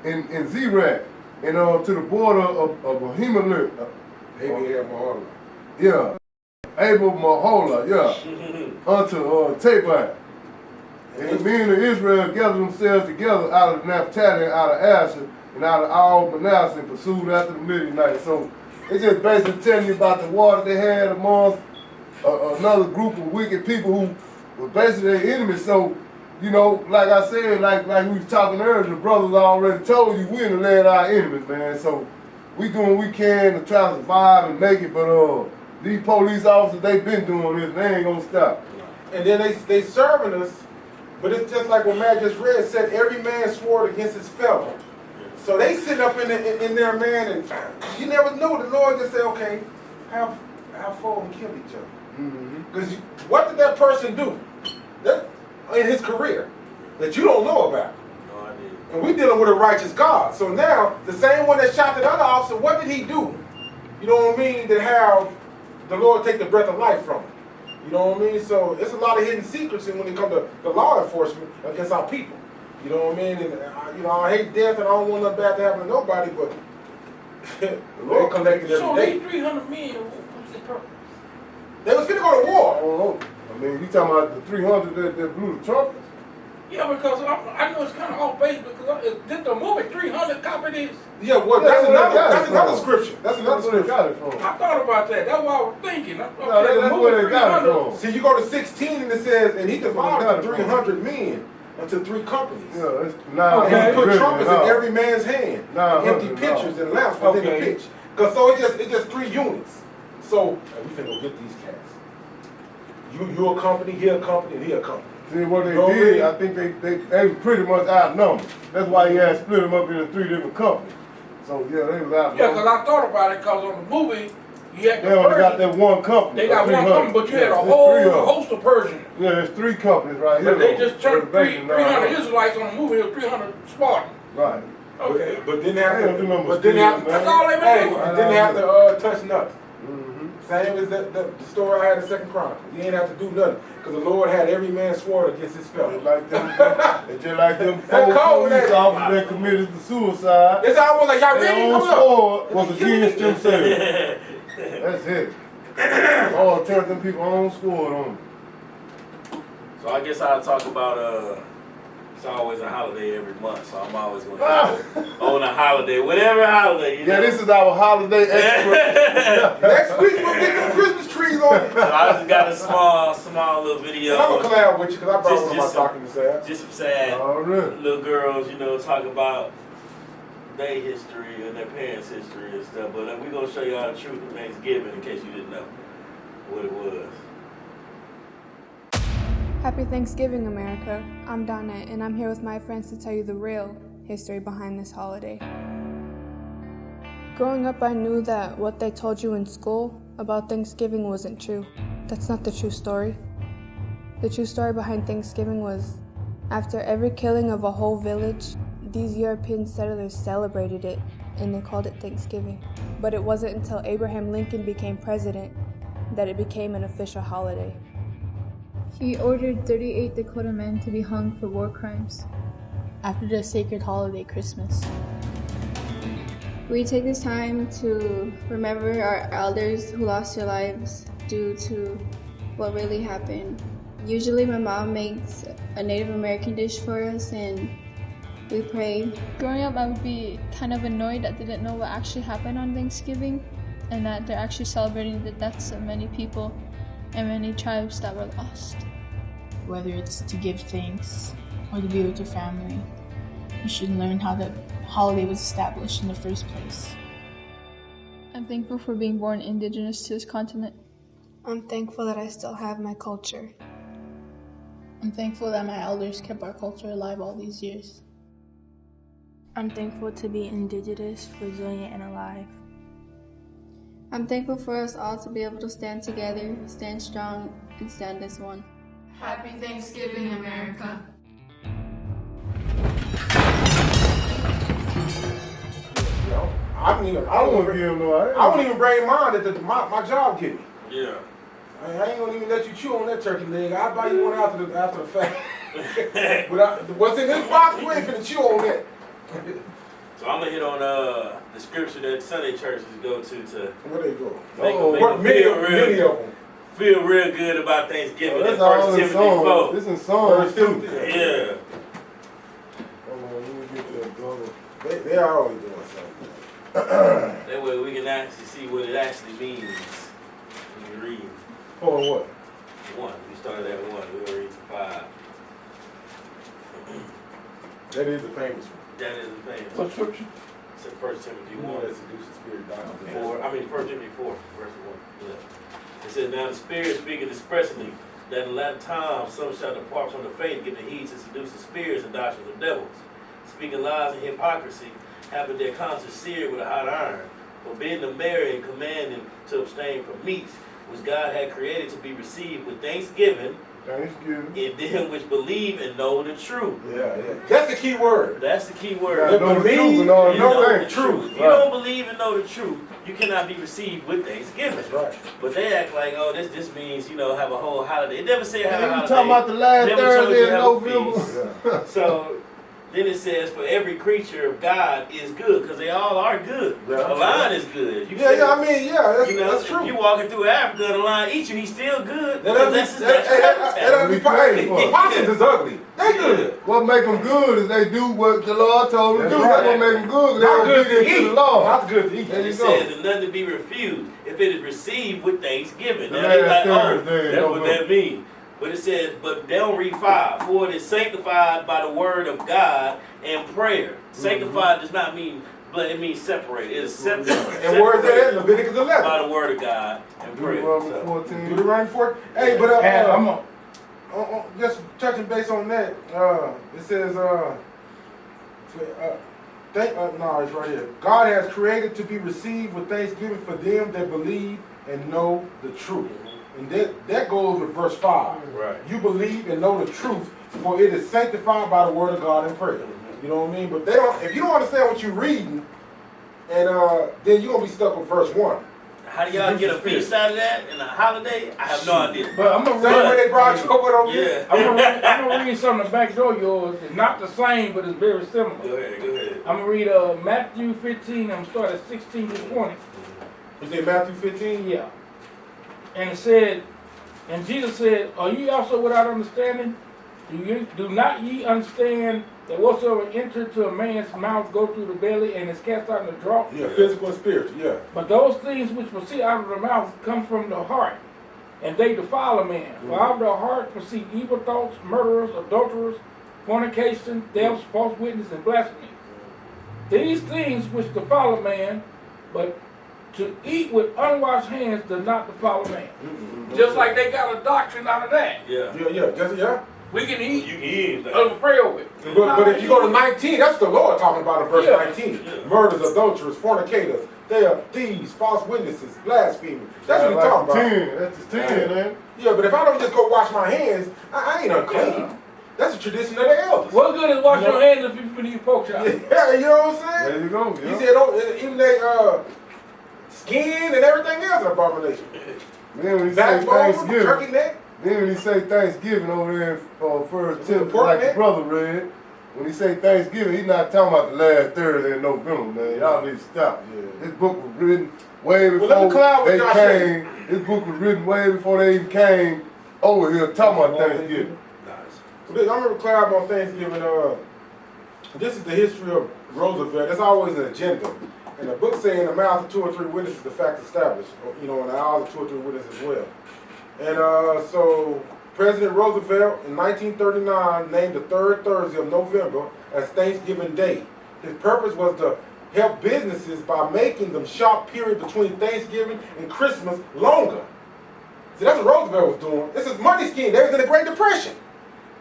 and Zerah, and to the border of Ahimelech. Yeah. Abel-Maholah, yeah. Unto Tabor. And the men of Israel gathered themselves together out of Naphtali, out of Asher, and out of all Manasseh, and pursued after the midnight. So it's just basically telling you about the war that they had amongst another group of wicked people who were basically their enemies. So, you know, like I said, like we was talking earlier, the brothers already told you we're in the land of our enemies, man. So we doing what we can to try to survive and make it, but these police officers, they been doing this, they ain't gonna stop. And then they serving us, but it's just like what Matt just read, said every man swore against his fellow. So they sitting up in there, man, and you never know. The Lord just say, okay, have four and kill each other. Because what did that person do in his career that you don't know about? No idea. And we dealing with a righteous God. So now, the same one that shot that other officer, what did he do? You know what I mean? To have the Lord take the breath of life from him. You know what I mean? So it's a lot of hidden secrets when it comes to the law enforcement against our people. You know what I mean? And I hate death, and I don't want nothing bad to happen to nobody, but the Lord collected every day. So these 300 men, what's the purpose? They was finna go to war. I don't know. I mean, you talking about the 300 that blew the trumpets? Yeah, because I know it's kind of off base, because did the movie 300 copy this? Yeah, well, that's another scripture. That's another scripture. Where they got it from. I thought about that. That's what I was thinking. That's where they got it from. See, you go to 16 and it says, and he divided the 300 men into 3 companies. Yeah, it's now. And he put trumpets in every man's hand, and empty pitchers and lamps within the pitch. Cause so it's just 3 units. So we finna go get these cats. You a company, he a company, and he a company. See what they did? I think they was pretty much outnumbered. That's why he had split them up into 3 different companies. So yeah, they was outnumbered. Yeah, because I thought about it, because on the movie, you had they only got that one company. They got one company, but you had a whole host of Persians. Yeah, there's 3 companies right here. But they just turned 300 Israelites on the movie, it was 300 Spartans. Right. Okay. But didn't have to. That's all they been doing. Didn't have to touch nothing. Same as the story I had in 2nd Chronicles. You ain't have to do nothing because the Lord had every man swore against his fellow. Just like them 4 police officers that committed the suicide. It's almost like y'all their ready? own Hold up. sword was against themselves. That's it. Lord turned them people own sword on them. So I guess I'll talk about it's always a holiday every month, so I'm always going to on a holiday, whatever holiday. You know? This is our holiday expert. Next week we'll get them Christmas trees on it. So I just got a small little video. And I'm gonna collab with you because I brought one of my documents out. Just some sad little girls, talking about their history and their parents' history and stuff. But we're gonna show y'all the truth of Thanksgiving in case you didn't know what it was. Happy Thanksgiving, America. I'm Donna, and I'm here with my friends to tell you the real history behind this holiday. Growing up, I knew that what they told you in school about Thanksgiving wasn't true. That's not the true story. The true story behind Thanksgiving was, after every killing of a whole village, these European settlers celebrated it, and they called it Thanksgiving. But it wasn't until Abraham Lincoln became president that it became an official holiday. He ordered 38 Dakota men to be hung for war crimes after the sacred holiday Christmas. We take this time to remember our elders who lost their lives due to what really happened. Usually my mom makes a Native American dish for us and we pray. Growing up, I would be kind of annoyed that they didn't know what actually happened on Thanksgiving and that they're actually celebrating the deaths of many people and many tribes that were lost. Whether it's to give thanks or to be with your family, you should learn how the holiday was established in the first place. I'm thankful for being born indigenous to this continent. I'm thankful that I still have my culture. I'm thankful that my elders kept our culture alive all these years. I'm thankful to be indigenous, resilient, and alive. I'm thankful for us all to be able to stand together, stand strong, and stand as one. Happy Thanksgiving, America. I won't even bring mine that my job give me. Yeah. I ain't gonna even let you chew on that turkey leg. I'll buy you one after the fact. But what's in this box, you ain't finna chew on that. So I'm gonna hit on the scripture that Sunday churches go to where they go. Feel real good about Thanksgiving. That's First all in Timothy song. 4. This is song too. Yeah. Hold on, let me get that brother. They always doing something. That way we can actually see what it actually means when you read. For what? 1. We started at 1. We're gonna read to 5. That is the famous one. That is the famous. What scripture? It's in 1 Timothy 1. That seduces spirit doctrine. 1 Timothy 4, verse 1. Yeah. It says, now the Spirit speaketh expressly that in the latter time some shall depart from the faith, giving heed to seducing spirits and doctrines of devils, speaking lies and hypocrisy, having their conscience seared with a hot iron, forbidding to marry and commanding to abstain from meats, which God had created to be received with thanksgiving in them which believe and know the truth. Yeah. That's the key word. That's the key word. You believe and know the truth. If you don't believe and know the truth, you cannot be received with thanksgiving. That's right. But they act like, oh, this means, have a whole holiday. It never said have a holiday. You talking about the last Thursday in November? So then it says, for every creature of God is good, because they all are good. Yeah, a lion is good. That's true. If you walking through Africa and a lion eats you, he's still good. That's his possums is ugly. They good. What make them good is they do what the Lord told them to do. Right. That's what make them good. They Not don't good get to into the law. Not good to eat. And it says, and none to be refused if it is received with thanksgiving. The Now they last like, Thursday, that's what that means. But it says, but they don't read 5. For it is sanctified by the word of God and prayer. Sanctified does not mean blood, it means separated. It is separated. And where's that? Leviticus 11. By the word of God and prayer. Deuteronomy 14. Hey, but just touching base on that, it says, no, it's right here. God has created to be received with thanksgiving for them that believe and know the truth. And that goes with verse 5. Right. You believe and know the truth, for it is sanctified by the word of God and prayer. You know what I mean? But if you don't understand what you're reading, and then you're gonna be stuck with verse 1. How do y'all get a feast out of that and a holiday? I have no idea. But I'm gonna Same way they brought you over on Yeah. I'm gonna read something in the back door of yours. It's not the same, but it's very similar. Go ahead. I'm gonna read Matthew 15. I'm starting at 16 to 20. You say Matthew 15? Yeah. And it said, and Jesus said, "Are ye also without understanding? Do not ye understand that whatsoever entered to a man's mouth go through the belly and is cast out in the draught? Yeah, physical and spiritual, yeah. But those things which proceed out of the mouth come from the heart, and they defile a man. For out of the heart proceed evil thoughts, murderers, adulterers, fornication, thefts, false witness, and blasphemy. These things which defile a man, but to eat with unwashed hands does not defile a man." Just like they got a doctrine out of that. Yeah. We can eat. You can eat. Pray over it. But if you go to 19, that's the Lord talking about in verse Yeah. 19. Murders, adulterers, fornicators, they are thieves, false witnesses, blasphemers. That's what he's talking about. 10. That's just 10, man. Yeah, but if I don't just go wash my hands, I ain't unclean. Yeah. That's a tradition of the elders. What good is washing your hands if you eat pork chop? Yeah, you know what I'm saying? There you go. He Yeah. said, oh, even they skin and everything else is an abomination. Then when he say Backbone, Thanksgiving, turkey neck. then when he say Thanksgiving over there in First Timothy, pork like the neck? brother read, when he say Thanksgiving, he's not talking about the last Thursday in November, man. Y'all need to stop. This book was written way Well, let me before clarify they what y'all came. This book was written way before they even came over here talking about Thanksgiving. I remember clarifying on Thanksgiving, this is the history of Roosevelt. There's always an agenda. And the book saying the mouth of 2 or 3 witnesses, the fact established, and the eyes of 2 or 3 witnesses as well. And so President Roosevelt in 1939 named the 3rd Thursday of November as Thanksgiving Day. His purpose was to help businesses by making the shop period between Thanksgiving and Christmas longer. See, that's what Roosevelt was doing. This is money scheme. They was in the Great Depression.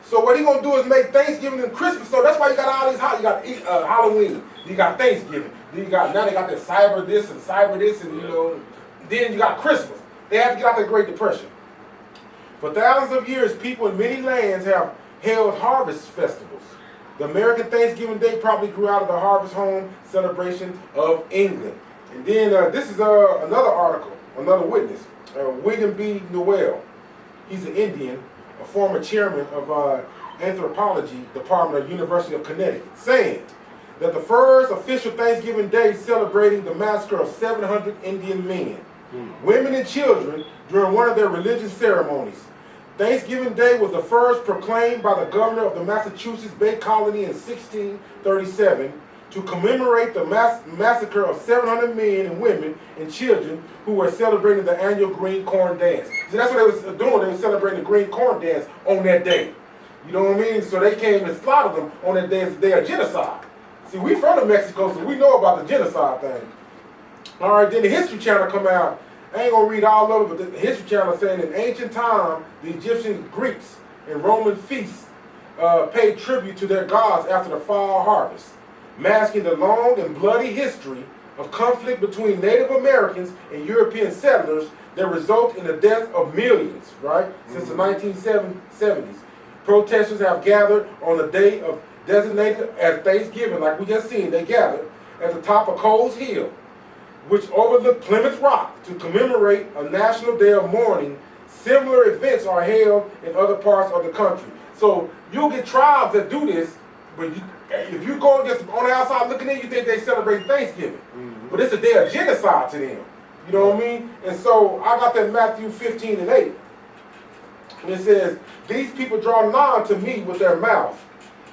So what he gonna do is make Thanksgiving and Christmas. So that's why you got all these. You got Halloween. You got Thanksgiving. Then now they got that cyber this and cyber this, and then you got Christmas. They have to get out the Great Depression. For thousands of years, people in many lands have held harvest festivals. The American Thanksgiving Day probably grew out of the harvest home celebration of England. And then this is another article, another witness, William B. Newell. He's an Indian, a former chairman of anthropology department of University of Connecticut, saying that the first official Thanksgiving Day celebrating the massacre of 700 Indian men, women, and children during one of their religious ceremonies. Thanksgiving Day was the first proclaimed by the governor of the Massachusetts Bay Colony in 1637 to commemorate the massacre of 700 men and women and children who were celebrating the annual Green Corn Dance. See, that's what they was doing. They were celebrating the Green Corn Dance on that day. You know what I mean? So they came and slaughtered them on that day as a day of genocide. See, we from the Mexico, so we know about the genocide thing. All right, then the History Channel come out. I ain't gonna read all of it, but the History Channel saying in ancient time, the Egyptian, Greeks, and Roman feasts paid tribute to their gods after the fall harvest, masking the long and bloody history of conflict between Native Americans and European settlers that result in the death of millions, right? Since the 1970s. Protesters have gathered on the day of designated as Thanksgiving, like we just seen, they gathered at the top of Coles Hill, which overlooked Plymouth Rock, to commemorate a national day of mourning. Similar events are held in other parts of the country. So you'll get tribes that do this, but if you go just on the outside looking in, you think they celebrate Thanksgiving. But it's a day of genocide to them. You know what I mean? And so I got that Matthew 15 and 8. And it says, these people draw nigh to me with their mouth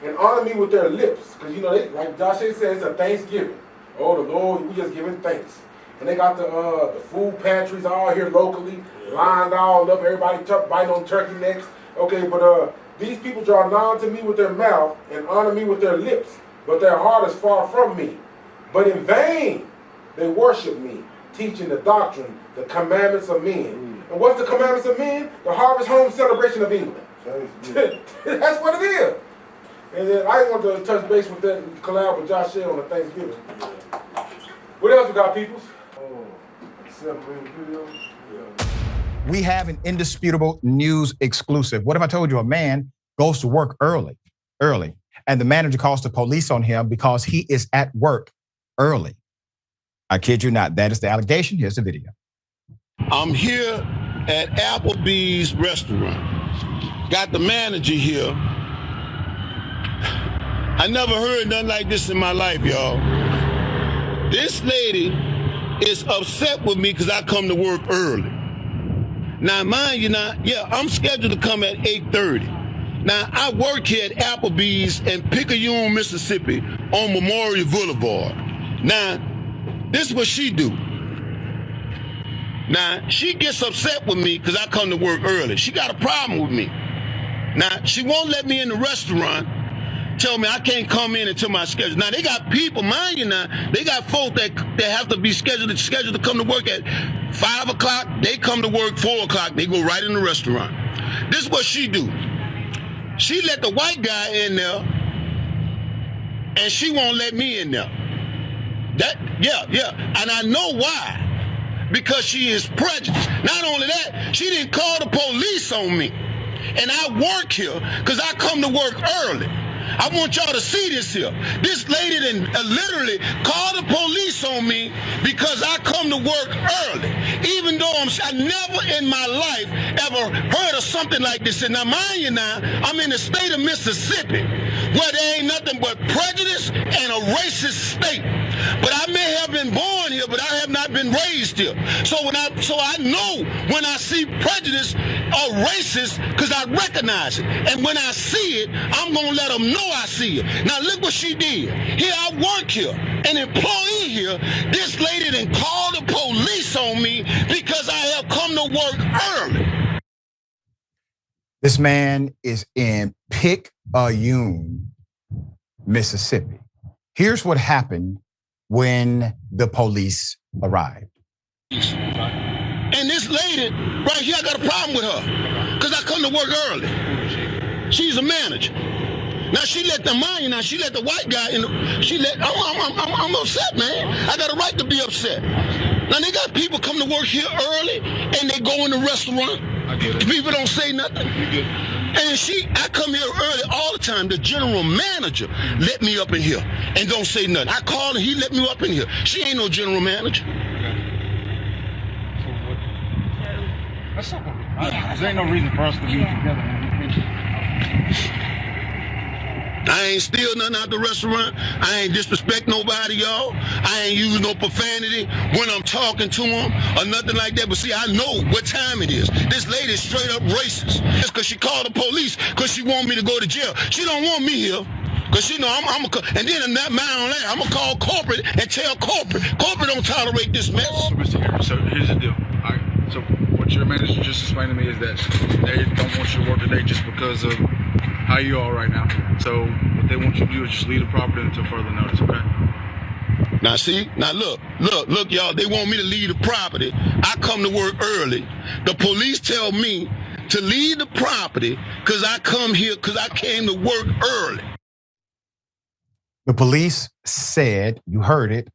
and honor me with their lips. Because, they, like Joshua said, it's a Thanksgiving. Oh, the Lord, we just giving thanks. And they got the food pantries all here locally, lined all up, everybody biting on turkey necks. Okay, but these people draw nigh to me with their mouth and honor me with their lips, but their heart is far from me. But in vain they worship me, teaching the doctrine, the commandments of men. And what's the commandments of men? The harvest home celebration of England. That's what it is. And then I want to touch base with that and collab with Josh Shea on the Thanksgiving. What else we got, peoples? We have an indisputable news exclusive. What if I told you a man goes to work early, and the manager calls the police on him because he is at work early? I kid you not. That is the allegation. Here's the video. I'm here at Applebee's restaurant. Got the manager here. I never heard nothing like this in my life, y'all. This lady is upset with me because I come to work early. Now, mind you, I'm scheduled to come at 8:30. Now, I work here at Applebee's in Picayune, Mississippi on Memorial Boulevard. Now, this is what she do. Now, she gets upset with me because I come to work early. She got a problem with me. Now, she won't let me in the restaurant, tell me I can't come in until my schedule. Now, they got people, mind you now, they got folks that have to be scheduled to come to work at 5 o'clock. They come to work 4 o'clock. They go right in the restaurant. This is what she do. She let the white guy in there, and she won't let me in there. And I know why. Because she is prejudiced. Not only that, she didn't call the police on me. And I work here because I come to work early. I want y'all to see this here. This lady then literally called the police on me because I come to work early. Even though I never in my life ever heard of something like this. And now, mind you now, I'm in the state of Mississippi where there ain't nothing but prejudice and a racist state. But I may have been born here, but I have not been raised here. So I know when I see prejudice or racist because I recognize it. And when I see it, I'm going to let them know I see it. Now look what she did. Here I work here, an employee here. This lady done called the police on me because I have come to work early. This man is in Picayune, Mississippi. Here's what happened when the police arrived. And this lady right here, I got a problem with her because I come to work early. She's a manager. Now she let the white guy in. I'm upset, man. I got a right to be upset. Now they got people come to work here early and they go in the restaurant. I get it. People don't say nothing. You get it. And I come here early all the time. The general manager let me up in here and don't say nothing. I called and he let me up in here. She ain't no general manager. That's not there ain't no reason for us to be together. I ain't steal nothing out the restaurant. I ain't disrespect nobody, y'all. I ain't use no profanity when I'm talking to them or nothing like that. But see, I know what time it is. This lady is straight up racist. It's because she called the police because she want me to go to jail. She don't want me here. Because she know I'm and then I'm going to call corporate and tell corporate. Corporate don't tolerate this mess. So here's the deal. All right. So what your manager just explained to me is that they don't want you to work today just because of how you are right now. So what they want you to do is just leave the property until further notice, okay? Now see, look, y'all, they want me to leave the property. I come to work early. The police tell me to leave the property because I come here because I came to work early. The police said, you heard it,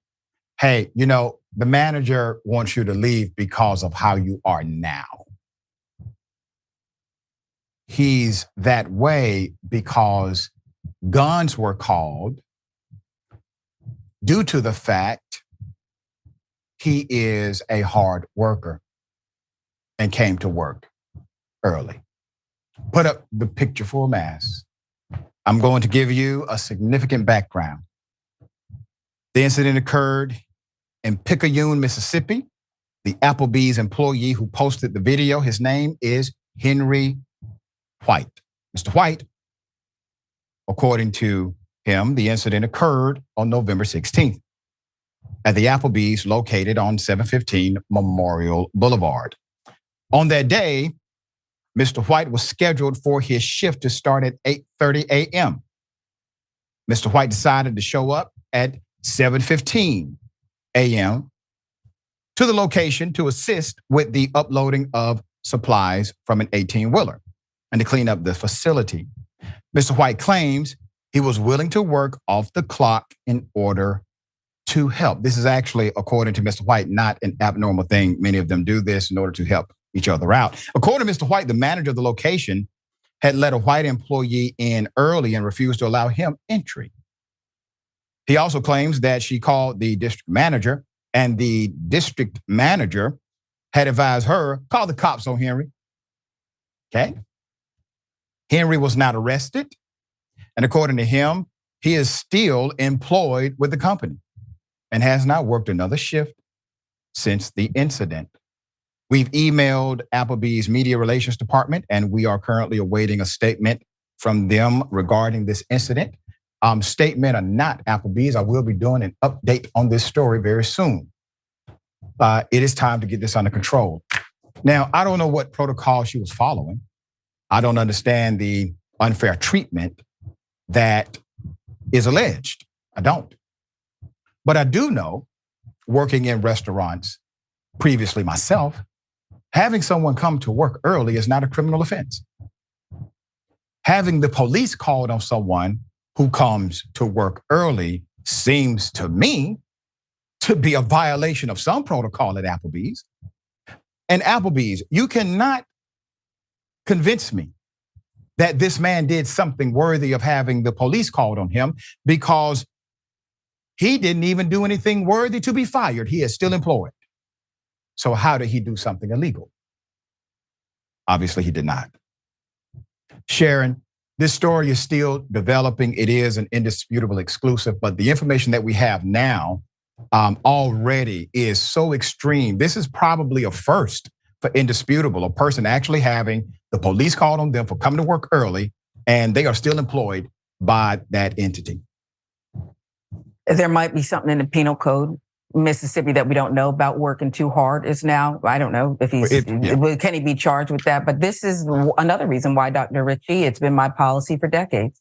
hey, the manager wants you to leave because of how you are now. He's that way because guns were called due to the fact he is a hard worker and came to work early. Put up the picture full mass. I'm going to give you a significant background. The incident occurred in Picayune, Mississippi. The Applebee's employee who posted the video, his name is Henry White. Mr. White, according to him, the incident occurred on November 16th at the Applebee's located on 715 Memorial Boulevard. On that day, Mr. White was scheduled for his shift to start at 8:30 a.m. Mr. White decided to show up at 7:15 a.m. to the location to assist with the uploading of supplies from an 18-wheeler and to clean up the facility. Mr. White claims he was willing to work off the clock in order to help. This is actually, according to Mr. White, not an abnormal thing. Many of them do this in order to help each other out. According to Mr. White, the manager of the location had let a white employee in early and refused to allow him entry. He also claims that she called the district manager and the district manager had advised her, call the cops on Henry. Okay. Henry was not arrested. And according to him, he is still employed with the company and has not worked another shift since the incident. We've emailed Applebee's Media Relations Department, and we are currently awaiting a statement from them regarding this incident. Statement or not Applebee's, I will be doing an update on this story very soon. It is time to get this under control. Now, I don't know what protocol she was following. I don't understand the unfair treatment that is alleged. I don't. But I do know, working in restaurants previously myself, having someone come to work early is not a criminal offense. Having the police called on someone who comes to work early seems to me to be a violation of some protocol at Applebee's. And Applebee's, you cannot convince me that this man did something worthy of having the police called on him, because he didn't even do anything worthy to be fired. He is still employed. So how did he do something illegal? Obviously, he did not. Sharon, this story is still developing. It is an indisputable exclusive, but the information that we have now already is so extreme. This is probably a first for indisputable, a person actually having the police called on them for coming to work early, and they are still employed by that entity. There might be something in the penal code, Mississippi, that we don't know about. Working too hard is now, I don't know if can he be charged with that? But this is another reason why, Dr. Ritchie, it's been my policy for decades.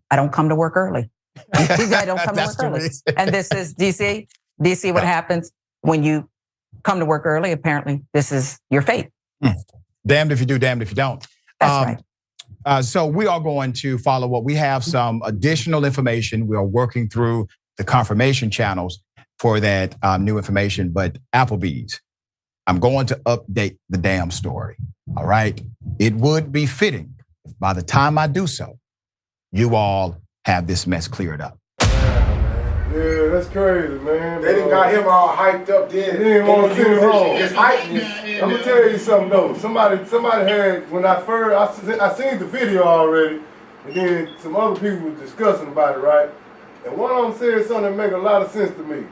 I don't come to work early. I don't come to work early. And this is, do you see what happens when you come to work early? Apparently, this is your fate. Damned if you do, damned if you don't. That's right. So we are going to follow up. We have some additional information. We are working through the confirmation channels for that new information. But Applebee's, I'm going to update the damn story. All right. It would be fitting if by the time I do so, you all have this mess cleared up. Yeah, that's crazy, man. They done got him all hyped up then. He didn't want to send him home. It's hypeness. I'm gonna tell you something though. Somebody had, when I seen the video already, and then some other people were discussing about it, right? And one of them said something that make a lot of sense to me.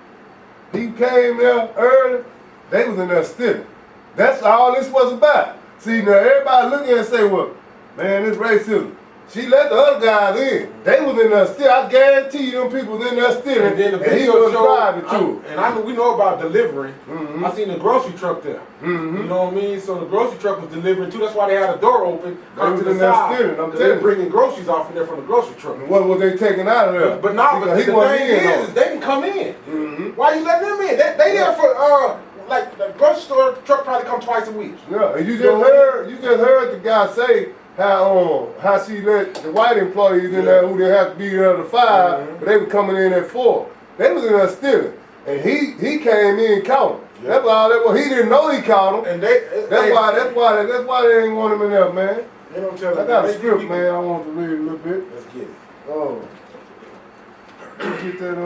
He came there early, they was in there stealing. That's all this was about. See, now everybody look at it and say, well, man, this racism. She let the other guys in. They was in there stealing. I guarantee you them people was in there stealing. And then the and he video was driving too. And we know about delivery. I seen the grocery truck there. You know what I mean? So the grocery truck was delivering too. That's why they had a door open. Come to the side. They're bringing groceries off in there from the grocery truck. And what was they taking out of there? But now, the thing is, they can come in. Why you letting them in? They there for like the grocery store truck probably come twice a week. Yeah, and you just heard the guy say how she let the white employees in there who didn't have to be there to 5, but they were coming in at 4. They was in there stealing, and he came in and caught him. Yeah. That's why he didn't know he caught him, and that's why they didn't want him in there, man. They don't tell I got a script, man. I want to read a little bit. Let's get it. Let's get that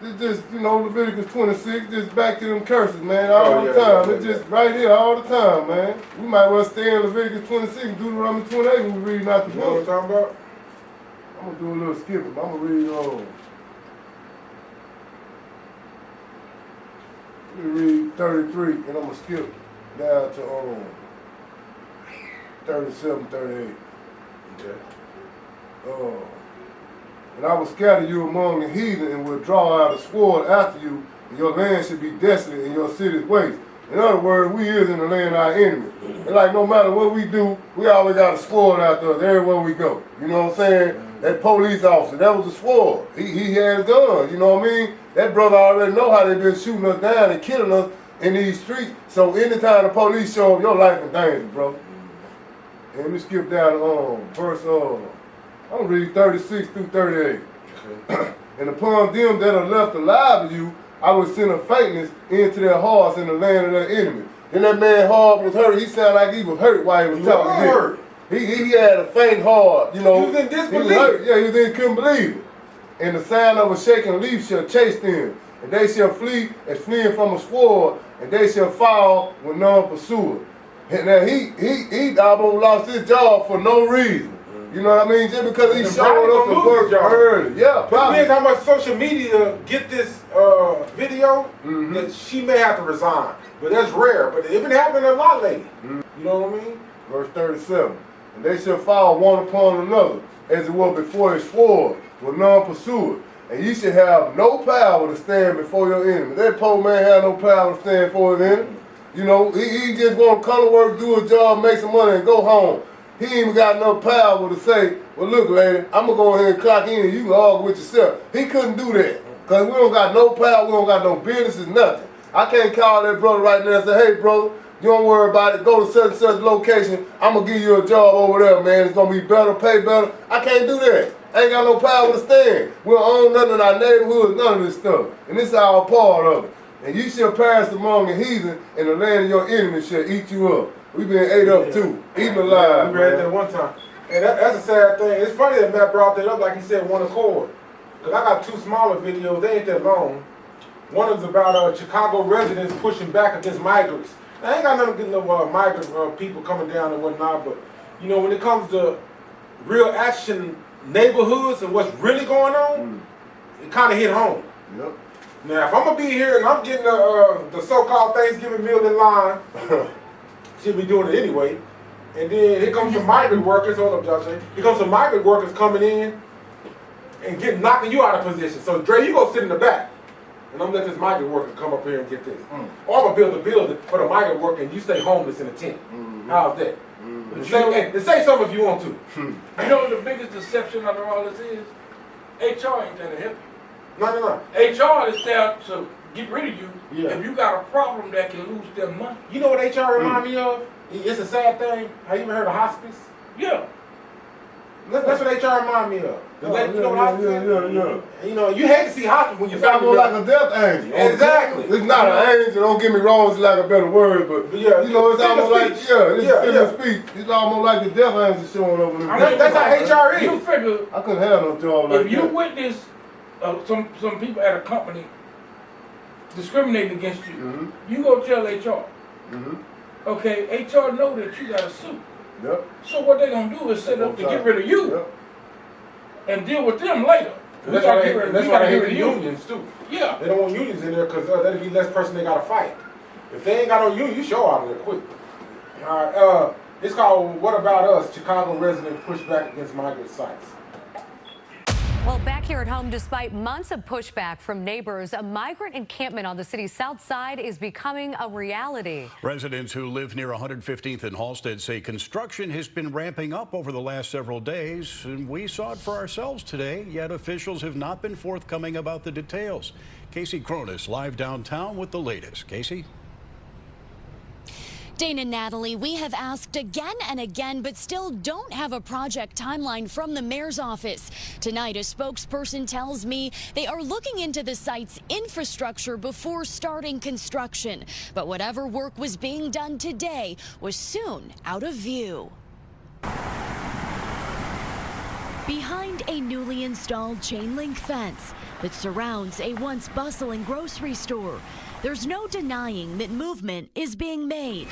It's just, Leviticus 26, just back to them curses, man, all the time. It's just right here all the time, man. We might well stay in Leviticus 26 and Deuteronomy 28 when we read out the book. You know what I'm talking about? I'm going to do a little skipping. I'm going to read 33, and I'm going to skip down to 37, 38. Okay. And I will scatter you among the heathen and will draw out a sword after you, and your land should be desolate and your cities waste. In other words, we is in the land of our enemies. And like no matter what we do, we always got a sword out there everywhere we go. You know what I'm saying? That police officer, that was a sword. He had a gun, you know what I mean? That brother already know how they been shooting us down and killing us in these streets. So anytime the police show up, your life in danger, bro. And let me skip down to verse I'm going to read 36 through 38. Okay. And upon them that are left alive of you, I will send a faintness into their hearts in the land of their enemies. Then that man heart was hurt. He sounded like he was hurt while he was talking. He had a faint heart, He was in disbelief. He was hurt. Yeah, he couldn't believe it. And the sound of a shaking leaf shall chase them. and they shall flee as fleeing from a sword, and they shall fall with none pursuer. And now he almost lost his job for no reason. You know what I mean? Just because he showed up to work early. Yeah, probably. Depends how much social media get this video, that she may have to resign. But that's rare. But it been happening a lot lately. You know what I mean? Verse 37. And they shall fall one upon another, as it was before his sword, with none pursuer. And ye shall have no power to stand before your enemy. That poor man had no power to stand for his enemy. You know, he just want to come to work, do a job, make some money, and go home. He ain't even got enough power to say, well, look, lady, I'm going to go ahead and clock in and you can argue with yourself. He couldn't do that because we don't got no power, we don't got no business, nothing. I can't call that brother right now and say, hey, brother, you don't worry about it. Go to such and such location. I'm going to give you a job over there, man. It's going to be better, pay better. I can't do that. I ain't got no power to stand. We don't own nothing in our neighborhood, none of this stuff. And this is our part of it. And you shall pass among the heathen, and the land of your enemies shall eat you up. We've been ate up too, eaten alive. We read that one time. And that's a sad thing. It's funny that Matt brought that up, like he said, one accord. Because I got two smaller videos, they ain't that long. One is about Chicago residents pushing back against migrants. I ain't got nothing against no migrant people coming down and whatnot, but you know, when it comes to real action neighborhoods and what's really going on, it kind of hit home. Yep. Now, if I'm gonna be here and I'm getting the so-called Thanksgiving meal in line, should be doing it anyway. And then here comes some migrant workers. Hold up, Josh. Here comes some migrant workers coming in and knocking you out of position. So Dre, you go sit in the back, and I'm gonna let this migrant worker come up here and get this. Or I'm gonna build a building for the migrant worker, and you stay homeless in a tent. How's that? Say something if you want to. You know what the biggest deception under all this is? HR ain't there to help you. No. HR is there to get rid of you if you got a problem that can lose them money. You know what HR remind me of? It's a sad thing. Have you ever heard of hospice? Yeah. That's what HR remind me of. You know what hospice is? You know, you hate to see hospice when you're family like a death angel. Exactly. It's not an angel, don't get me wrong, it's like a better word, but you know, it's almost like, it's speech. It's almost like the death angel showing up. That's how HR is. You figure, I couldn't have no job like that. If you witness some people at a company discriminating against you, you go tell HR. Okay, HR know that you got a suit. Yep. So what they gonna do is set up to get rid of you and deal with them later. That's why they hate the unions too. Yeah. They don't want unions in there because that'll be less person they gotta fight. If they ain't got no union, you show out of there quick. All right. It's called "What About Us?" Chicago resident pushed back against migrant sites. Well, back here at home, despite months of pushback from neighbors, a migrant encampment on the city's south side is becoming a reality. Residents who live near 115th and Halsted say construction has been ramping up over the last several days, and we saw it for ourselves today, yet officials have not been forthcoming about the details. Casey Cronus live downtown with the latest. Casey? Dane and Natalie, we have asked again and again, but still don't have a project timeline from the mayor's office. Tonight, a spokesperson tells me they are looking into the site's infrastructure before starting construction. But whatever work was being done today was soon out of view. Behind a newly installed chain-link fence that surrounds a once bustling grocery store, there's no denying that movement is being made.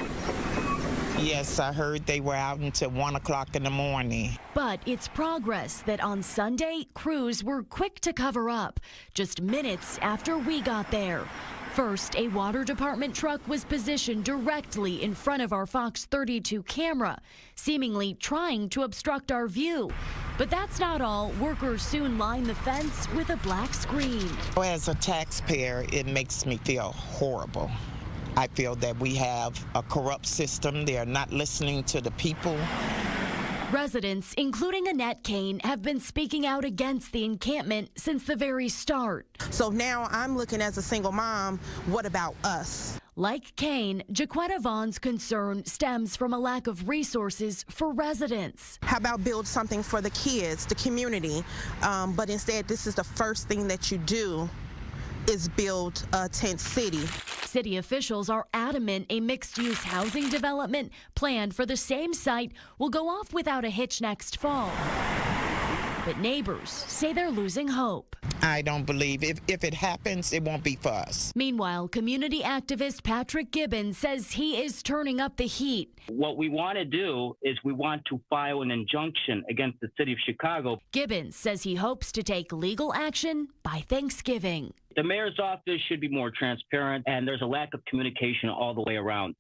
Yes, I heard they were out until 1 o'clock in the morning. But it's progress that on Sunday, crews were quick to cover up, just minutes after we got there. First, a water department truck was positioned directly in front of our Fox 32 camera, seemingly trying to obstruct our view. But that's not all. Workers soon lined the fence with a black screen. As a taxpayer, it makes me feel horrible. I feel that we have a corrupt system. They are not listening to the people. Residents, including Annette Kane, have been speaking out against the encampment since the very start. So now I'm looking as a single mom, what about us? Like Kane, Jaquetta Vaughn's concern stems from a lack of resources for residents. How about build something for the kids, the community, but instead this is the first thing that you do is build a tent city. City officials are adamant a mixed-use housing development planned for the same site will go off without a hitch next fall. But neighbors say they're losing hope. I don't believe if it happens, it won't be for us. Meanwhile, community activist Patrick Gibbons says he is turning up the heat. What we want to do is we want to file an injunction against the city of Chicago. Gibbons says he hopes to take legal action by Thanksgiving. The mayor's office should be more transparent, and there's a lack of communication all the way around.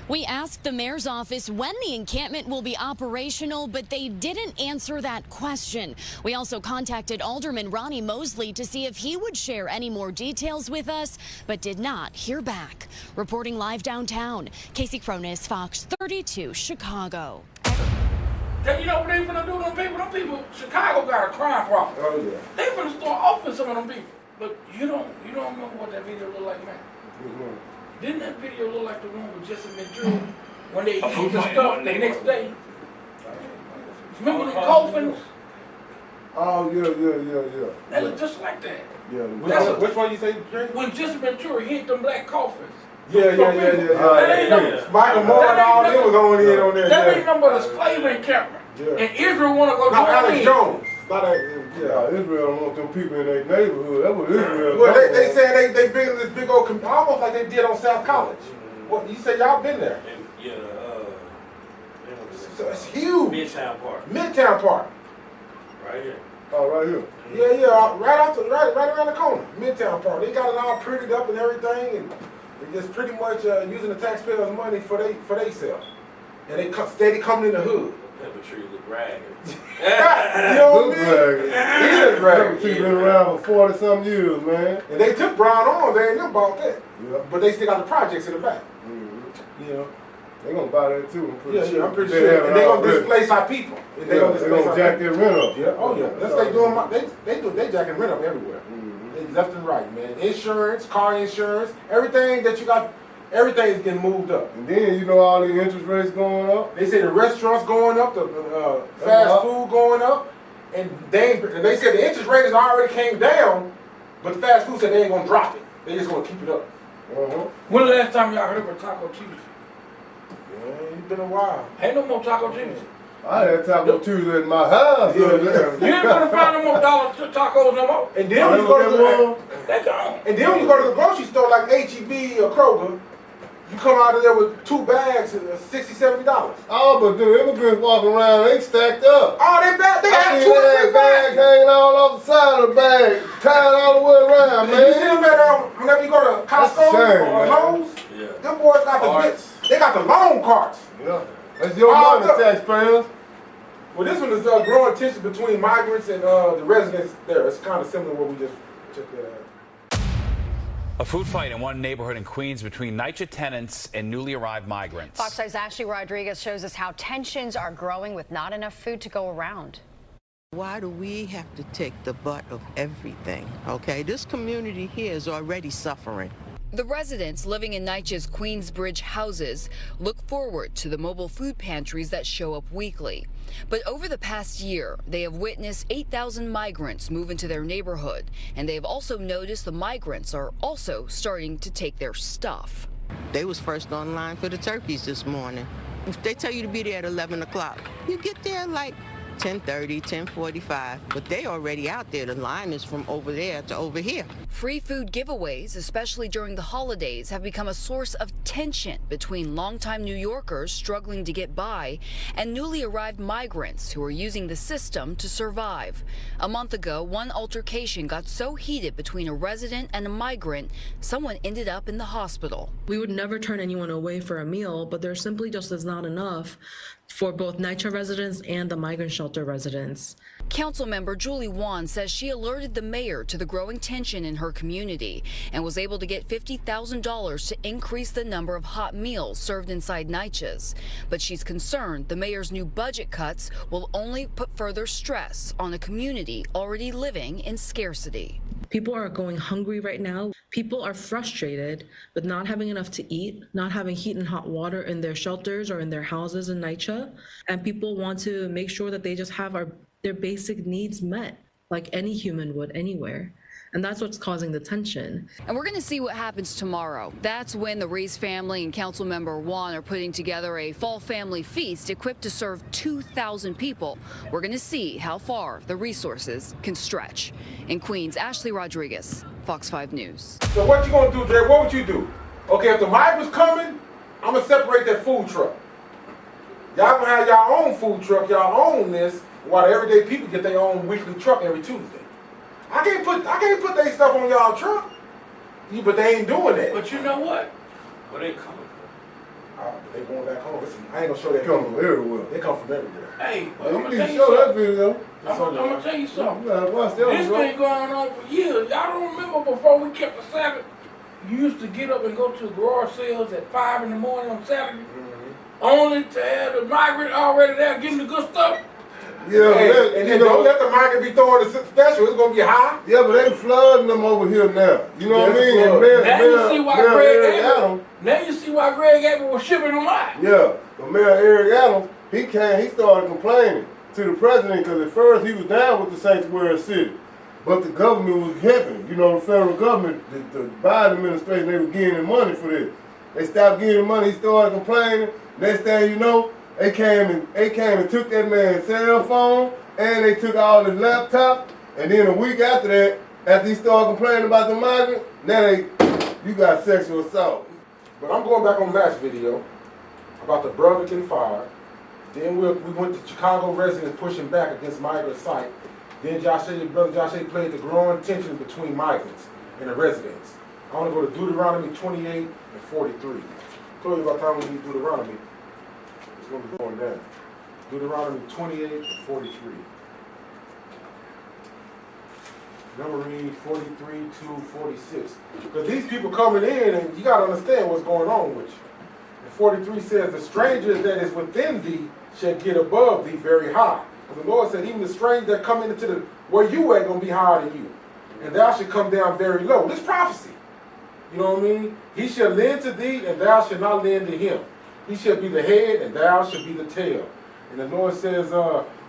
We asked the mayor's office when the encampment will be operational, but they didn't answer that question. We also contacted Alderman Ronnie Mosley to see if he would share any more details with us, but did not hear back. Reporting live downtown, Casey Cronus, Fox 32, Chicago. You know what they finna do to them people? Them people, Chicago got a crime problem. Oh yeah. They finna start offing some of them people. But you don't remember what that video looked like, man? Didn't that video look like the one with Jesse Ventura when they hit the stuff the next day? Remember the coffins? Oh yeah. They look just like that. Yeah. Which one you say? When Jesse Ventura hit them black coffins. Yeah. Michael Moore and all them was on in on there. That ain't nothing but a slave encampment. Yeah. And Israel wanna go Not join Alex in. Jones. Israel don't want them people in their neighborhood. That's what Israel. Well, they said they building this big old, almost like they did on South College. What you say? Y'all been there? Yeah, So it's huge. Midtown Park. Midtown Park. Right here. Oh, right here. Yeah, right around the corner. Midtown Park. They got it all prettied up and everything, and they just pretty much using the taxpayers' money for they self. And they steady coming in the hood. Pepper tree look ragged. You know what I mean? He look ragged. He's been around for 40-some years, man. And they took Brown on. They ain't never bought that. Yeah. But they still got the projects in the back. Mm-hmm. You know. They gonna buy that too. I'm pretty sure. I'm pretty sure. And they gonna displace our people. And they gonna jack their rent up. Yeah. Oh yeah. That's they jacking rent up everywhere. Mm-hmm. They left and right, man. Insurance, car insurance, everything that you got. Everything's getting moved up. And then you know all the interest rates going up. They say the restaurants going up, the fast food going up, and they said the interest rate has already came down, but the fast food said they ain't gonna drop it. They just gonna keep it up. When the last time y'all heard about Taco Tuesday? Yeah, it's been a while. Ain't no more Taco Tuesday. I had Taco Tuesday in my house. Yeah. You ain't gonna find no more dollar tacos no more. And then when you go to they gone. And then when you go to the grocery store like H-E-B or Kroger, you come out of there with 2 bags of $60, $70. Oh, but the immigrants walking around, they stacked up. Oh, they had 2 or 3 bags hanging all off the side of the bag, tied all the way around, man. You see them at whenever you go to Costco or Lowe's? Yeah. Them boys got they got the long carts. Yeah. That's your money, taxpayers. Well, this one is growing tension between migrants and the residents there. It's kind of similar to what we just checked that out. A food fight in one neighborhood in Queens between NYCHA tenants and newly arrived migrants. Fox 5's Ashley Rodriguez shows us how tensions are growing with not enough food to go around. Why do we have to take the butt of everything? Okay, this community here is already suffering. The residents living in NYCHA's Queensbridge houses look forward to the mobile food pantries that show up weekly. But over the past year, they have witnessed 8,000 migrants move into their neighborhood, and they have also noticed the migrants are also starting to take their stuff. They was first online for the turkeys this morning. If they tell you to be there at 11 o'clock, you get there like 10:30, 10:45, but they already out there. The line is from over there to over here. Free food giveaways, especially during the holidays, have become a source of tension between longtime New Yorkers struggling to get by and newly arrived migrants who are using the system to survive. A month ago, one altercation got so heated between a resident and a migrant, someone ended up in the hospital. We would never turn anyone away for a meal, but there simply just is not enough for both NYCHA residents and the migrant shelter residents. Councilmember Julie Wan says she alerted the mayor to the growing tension in her community and was able to get $50,000 to increase the number of hot meals served inside NYCHA's. But she's concerned the mayor's new budget cuts will only put further stress on a community already living in scarcity. People are going hungry right now. People are frustrated with not having enough to eat, not having heat and hot water in their shelters or in their houses in NYCHA. And people want to make sure that they just have their basic needs met, like any human would anywhere. And that's what's causing the tension. And we're going to see what happens tomorrow. That's when the Reese family and council member Juan are putting together a fall family feast equipped to serve 2,000 people. We're going to see how far the resources can stretch. In Queens, Ashley Rodriguez, Fox 5 News. So what you gonna do, Dre? What would you do? Okay, if the migrants coming, I'm gonna separate that food truck. Y'all gonna have y'all own food truck, y'all own this, while the everyday people get their own weekly truck every Tuesday. I can't put their stuff on y'all truck. But they ain't doing that. But you know what? Where they coming from? They going back home. Listen, I ain't gonna show that come from everywhere. They come from everywhere. Hey, Well, I'm you gonna need tell to you show that something. video. I'm gonna tell you something. Watch that This one, been going on for years. Y'all don't remember before we kept the Sabbath? You used to get up and go to garage sales at 5 in the morning on Saturday, only to have the migrant already there getting the good stuff. Yeah, Hey, and then don't let the migrant be throwing the special. It's gonna be high. Yeah, but they flooding them over here now. You know what I mean? And Now you see why Eric Adams. Greg Now you see why Greg Abel was shipping them out. Yeah, but Mayor Eric Adams, he started complaining to the president because at first he was down with the sanctuary city, but the government was helping. You know, the federal government, the Biden administration, they were getting money for this. They stopped getting money. He started complaining. Next thing you know, they came and took that man's cell phone and they took all his laptop. And then a week after that, after he started complaining about the migrant, now you got sexual assault. But I'm going back on last video about the brother getting fired. Then we went to Chicago residents pushing back against migrant site. Then brother Josh A played the growing tension between migrants and the residents. I want to go to Deuteronomy 28 and 43. I told you about time we need Deuteronomy. It's going to be going down. Deuteronomy 28 and 43. Number read 43 to 46. Because these people coming in, and you got to understand what's going on with you. And 43 says, the stranger that is within thee shall get above thee very high. Because the Lord said, even the stranger that come into where you at going to be higher than you. And thou shalt come down very low. This prophecy. You know what I mean? He shall lend to thee, and thou shalt not lend to him. He shall be the head, and thou shalt be the tail. And the Lord says,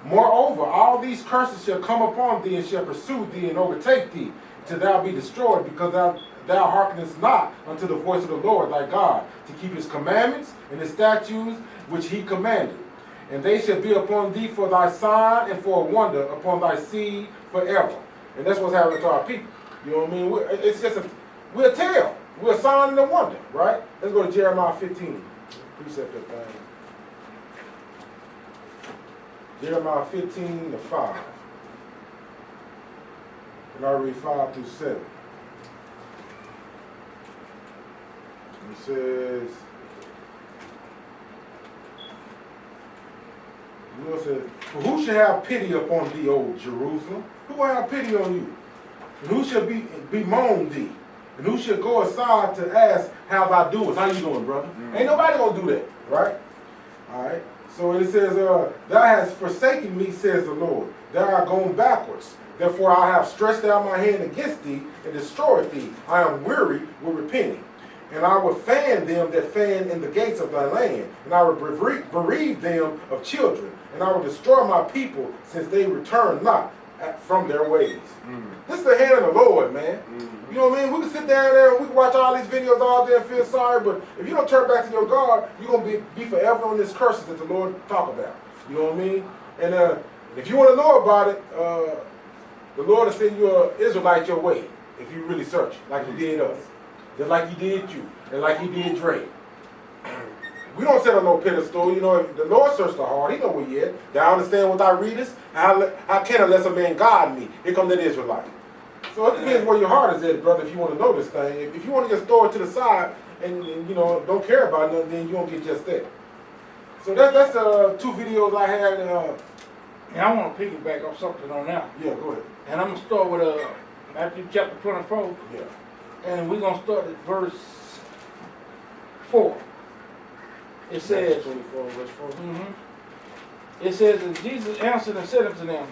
moreover, all these curses shall come upon thee, and shall pursue thee, and overtake thee, till thou be destroyed, because thou hearkenest not unto the voice of the Lord thy God, to keep his commandments and his statutes which he commanded. And they shall be upon thee for thy sign and for a wonder upon thy seed forever. And that's what's happening to our people. You know what I mean? It's just we're a tale. We're a sign and a wonder, right? Let's go to Jeremiah 15. Precept that thing. Jeremiah 15 to 5. And I'll read 5 through 7. It says, the Lord said, for who shall have pity upon thee, O Jerusalem? Who will have pity on you? And who shall bemoan thee? And who shall go aside to ask how thou doest? How you doing, brother? Ain't nobody gonna do that, right? All right. So it says, thou hast forsaken me, says the Lord. Thou art gone backwards. Therefore I have stretched out my hand against thee and destroyed thee. I am weary with repenting. And I will fan them that fan in the gates of thy land. And I will bereave them of children. And I will destroy my people, since they return not from their ways. This is the hand of the Lord, man. You know what I mean? We can sit down there and we can watch all these videos all day and feel sorry, but if you don't turn back to your God, you're going to be forever on this curses that the Lord talk about. You know what I mean? And if you want to know about it, the Lord will send you an Israelite your way, if you really search, like he did us. Just like he did you, and like he did Dre. We don't sit on no pedestal. You know, the Lord searched the heart. He know where you at. Thou understand what thou readest? How can unless a man guide me? Here come that Israelite. So it depends where your heart is at, brother, if you want to know this thing. If you want to just throw it to the side and you know, don't care about nothing, then you won't get just that. So that's two videos I had. And I want to piggyback off something on that. Yeah, go ahead. And I'm going to start with Matthew chapter 24. Yeah. And we're going to start at verse 4. It says, 24, verse 4. It says, and Jesus answered and said unto them,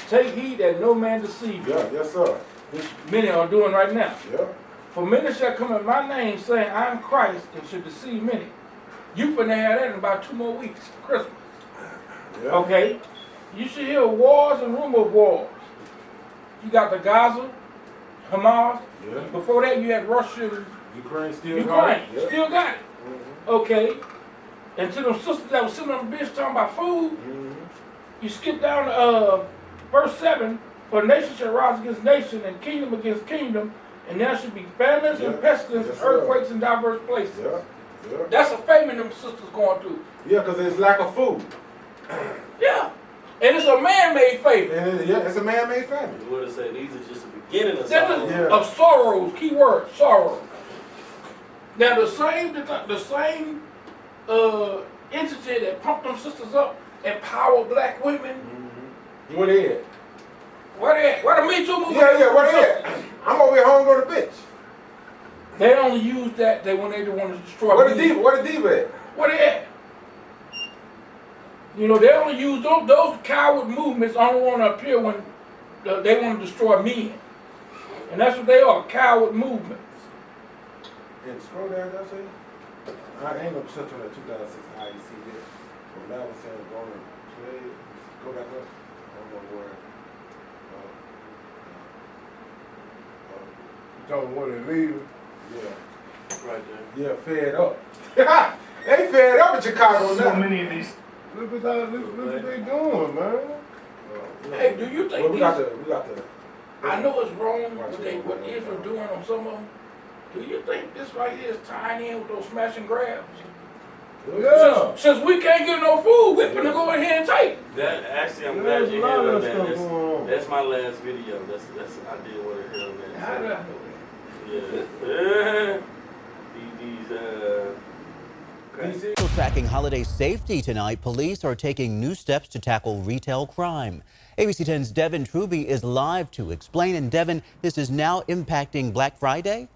take heed that no man deceive you. Yeah, yes, sir. Which many are doing right now. Yeah. For many shall come in my name, saying, I am Christ, and shall deceive many. You finna have that in about 2 more weeks, Christmas. Yeah. Okay? You should hear wars and rumor of wars. You got the Gaza, Hamas. Yeah. Before that, you had Russia. Ukraine still got it. Yeah. Still got it. Okay. And to them sisters that was sitting on the bench talking about food, you skip down to verse 7, for nation shall rise against nation and kingdom against kingdom, and there should be famines and pestilence and earthquakes in diverse places. Yeah. That's a famine them sisters going through. Yeah, because there's lack of food. Yeah. And it's a man-made famine. Yeah, it's a man-made famine. What to say? These are just the beginning of Of sorrows. Key word, sorrow. Now the same entity that pumped them sisters up, empower black women. Where they at? Where they at? Where the Me Too movement? Yeah, where they at? I'm over here home on the bitch. They only use that when they want to destroy. Where the diva at? Where they at? You know, they only use those coward movements only want to appear when they want to destroy men. And that's what they are, coward movements. And scroll down, that's it. I ain't gonna touch on that 2006 IEC there. But now we're saying go and play. Go back up. I don't know where. You talking where they leaving? Yeah. Right there. Yeah, fed up. They fed up in Chicago now. So many of these. Look what they doing, man. Hey, do you think we got the. I know it's wrong what Israel doing on some of them. Do you think this right here is tying in with those smash and grabs? Yeah. Since we can't get no food, we're gonna go in here and take. That actually, I'm glad you heard of that. That's my last video. That's I did want to hear on that. How did I know that? These Tracking holiday safety tonight, police are taking new steps to tackle retail crime. ABC 10's Devin Truby is live to explain. And Devin, this is now impacting Black Friday?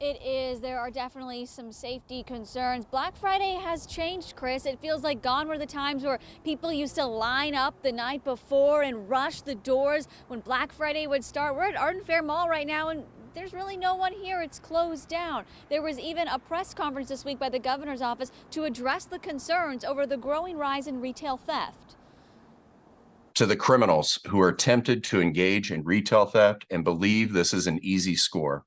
It is. There are definitely some safety concerns. Black Friday has changed, Chris. It feels like gone were the times where people used to line up the night before and rush the doors when Black Friday would start. We're at Arden Fair Mall right now, and there's really no one here. It's closed down. There was even a press conference this week by the governor's office to address the concerns over the growing rise in retail theft. To the criminals who are tempted to engage in retail theft and believe this is an easy score,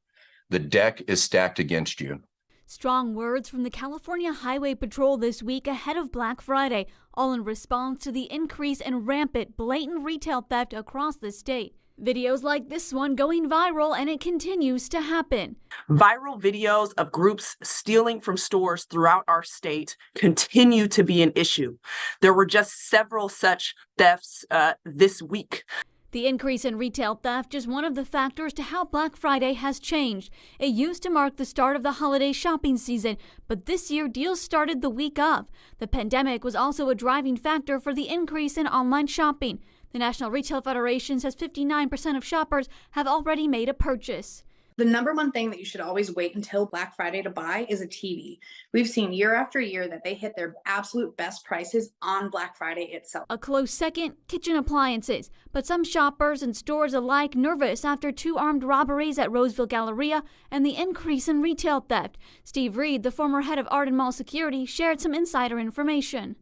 the deck is stacked against you. Strong words from the California Highway Patrol this week ahead of Black Friday, all in response to the increase in rampant, blatant retail theft across the state. Videos like this one going viral, and it continues to happen. Viral videos of groups stealing from stores throughout our state continue to be an issue. There were just several such thefts this week. The increase in retail theft is one of the factors to how Black Friday has changed. It used to mark the start of the holiday shopping season, but this year deals started the week of. The pandemic was also a driving factor for the increase in online shopping. The National Retail Federation says 59% of shoppers have already made a purchase. The number one thing that you should always wait until Black Friday to buy is a TV. We've seen year after year that they hit their absolute best prices on Black Friday itself. A close second, kitchen appliances. But some shoppers and stores alike nervous after 2 armed robberies at Roseville Galleria and the increase in retail theft. Steve Reed, the former head of Arden Mall Security, shared some insider information.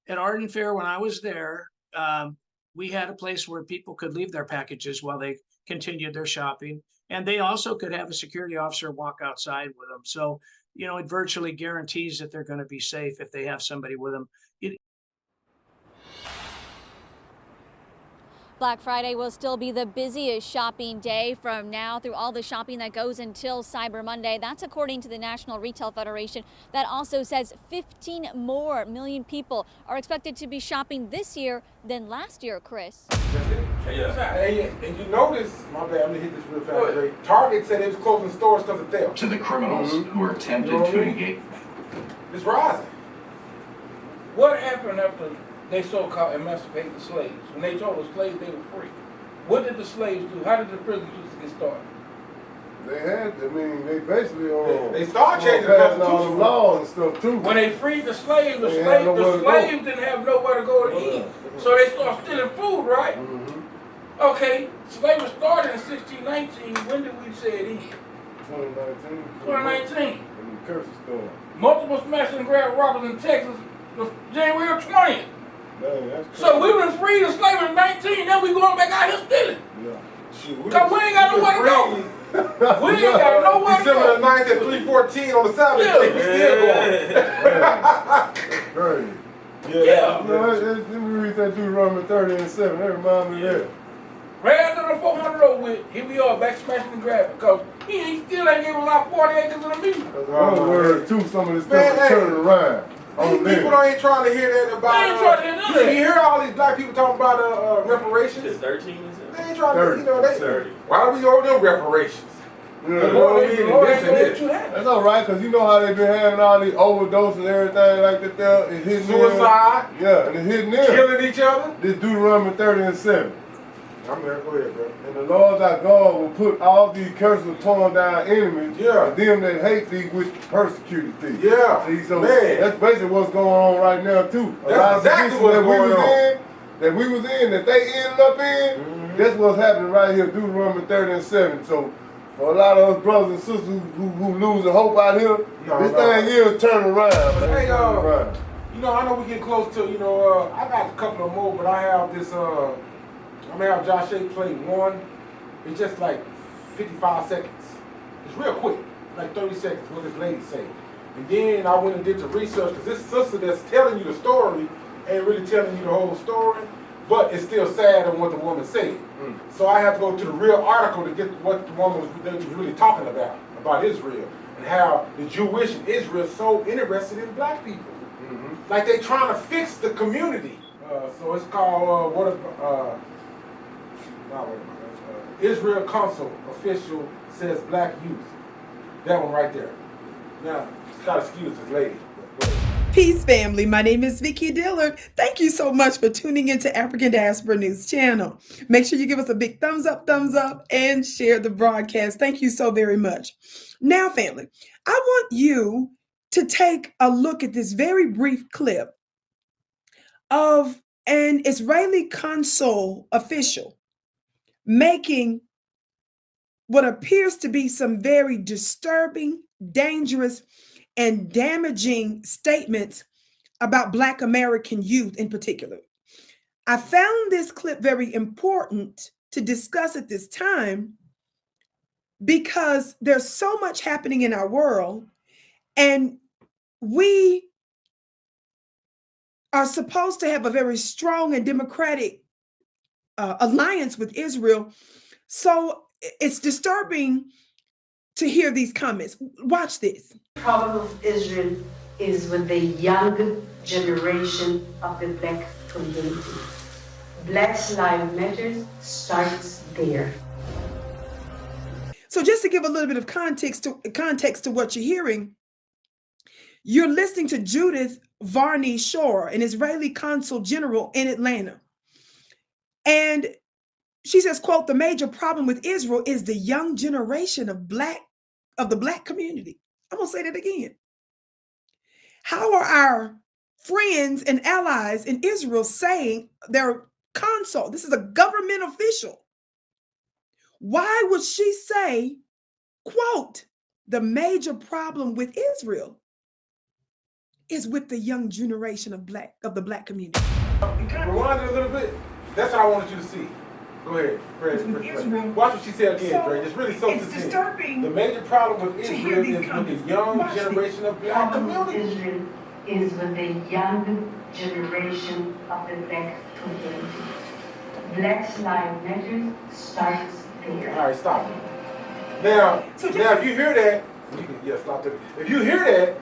At Arden Fair, when I was there, we had a place where people could leave their packages while they continued their shopping. And they also could have a security officer walk outside with them. So, you know, it virtually guarantees that they're going to be safe if they have somebody with them. Black Friday will still be the busiest shopping day from now through all the shopping that goes until Cyber Monday. That's according to the National Retail Federation. That also says 15 more million people are expected to be shopping this year than last year, Chris. And you notice, my bad, I'm gonna hit this real fast. Right? Target said it was closing stores because of theft. To the criminals who are tempted to engage. It's rising. What happened after they so-called emancipated the slaves? When they told the slaves they were free, what did the slaves do? How did the prison system get started? They basically they started changing all the laws and stuff too. When they freed the slaves, the slaves didn't have nowhere to go to eat, so they started stealing food, right? Okay, slavery started in 1619. When did we say it ended? 2019. 2019. Curse storm. Multiple smash and grab robbers in Texas was January 20th. So we been freed of slavery in 19, now we going back out here stealing. Yeah. Cause we ain't got nowhere to go. We ain't got nowhere to December go. the 9th at 3:14 on the Sabbath. We still going. Yeah. Let me read that Deuteronomy 30:7. That reminds me of that. Right after the 400 over with, here we are back smashing and grabbing. Cause he still ain't giving us 40 acres of the music. One word too, some of this stuff is turning around. These people ain't trying to hear that about. They ain't trying to hear none of that. You hear all these black people talking about reparations? It's 13. They ain't trying to, why do we owe them reparations? That's all right, because you know how they've been having all these overdoses and everything like that there. It's hitting Suicide. them. Yeah, and it's hitting them. Killing each other. This Deuteronomy 30:7. I'm there, go ahead, bro. And the Lord thy God will put all these curses upon thy enemies, and them that hate thee which persecuted thee. Yeah. See, so that's basically what's going on right now too. That's exactly what's going on. That we was in, that they ended up in, that's what's happening right here, Deuteronomy 30:7. So for a lot of us brothers and sisters who losing hope out here, this thing here is turning around. Hey, you know, I know we get close to, I got a couple of more, but I have this, I'm gonna have Josh Shea play one. It's just like 55 seconds. It's real quick, like 30 seconds, what this lady say. And then I went and did the research, because this sister that's telling you the story ain't really telling you the whole story, but it's still sad on what the woman said. So I have to go to the real article to get what the woman was really talking about Israel, and how the Jewish and Israel is so interested in black people. Like they trying to fix the community. So it's called, Israel Consul official says black youth. That one right there. Now, gotta excuse this lady. Peace, family. My name is Vicki Dillard. Thank you so much for tuning into African Diaspora News Channel. Make sure you give us a big thumbs up, and share the broadcast. Thank you so very much. Now, family, I want you to take a look at this very brief clip of an Israeli consul official making what appears to be some very disturbing, dangerous, and damaging statements about Black American youth in particular. I found this clip very important to discuss at this time because there's so much happening in our world, and we are supposed to have a very strong and democratic alliance with Israel. So it's disturbing to hear these comments. Watch this. The problem of Israel is with the young generation of the Black community. Black Lives Matter starts there. So just to give a little bit of context to what you're hearing, you're listening to Judith Varney Shore, an Israeli consul general in Atlanta. And she says, quote, the major problem with Israel is the young generation of the Black community. I'm going to say that again. How are our friends and allies in Israel saying their consul, this is a government official, why would she say, quote, the major problem with Israel is with the young generation of the Black community? Rewind it a little bit. That's what I wanted you to see. Go ahead. Watch what she said again, Dre. Just really soak this in. The major problem with Israel is with the young generation of Black community. Israel is with the young generation of the Black community. Black Lives Matter starts there. All right, stop it. Now, if you hear that, stop it. If you hear that,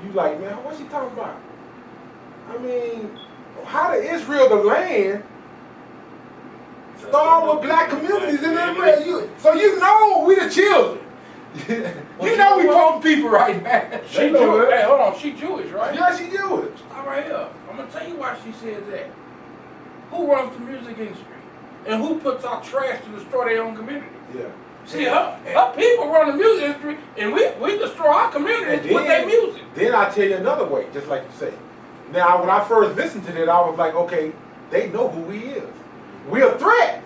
you like, man, what's she talking about? I mean, how did Israel, the land, start with Black communities in Israel? So you know we the children. You know we poor people right now. She Jewish. Hey, hold on. She Jewish, right? Yeah, she Jewish. Stop right here. I'm going to tell you why she said that. Who runs the music industry? And who puts out trash to destroy their own community? Yeah. See, her people run the music industry, and we destroy our communities with their music. Then I tell you another way, just like you say. Now, when I first listened to that, I was like, okay, they know who he is. We're a threat.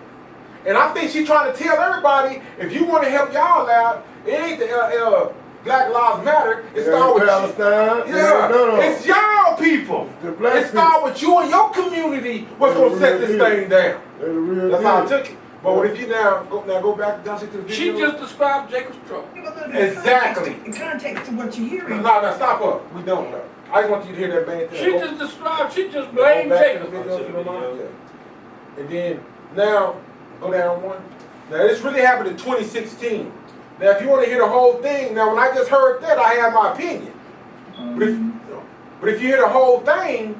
And I think she's trying to tell everybody, if you want to help y'all out, it ain't the Black Lives Matter. It starts with Palestine. Yeah, it's y'all people. black It started with you and your community what's going to set this thing down. That's how I took it. But what if you now go back to the video? She just described Jacob's trouble. Exactly. In context to what you're hearing. No, stop her. We don't know. I just want you to hear that man. She just blamed Jacob. And then now go down one. Now this really happened in 2016. Now if you want to hear the whole thing, now when I just heard that, I have my opinion. But if you hear the whole thing,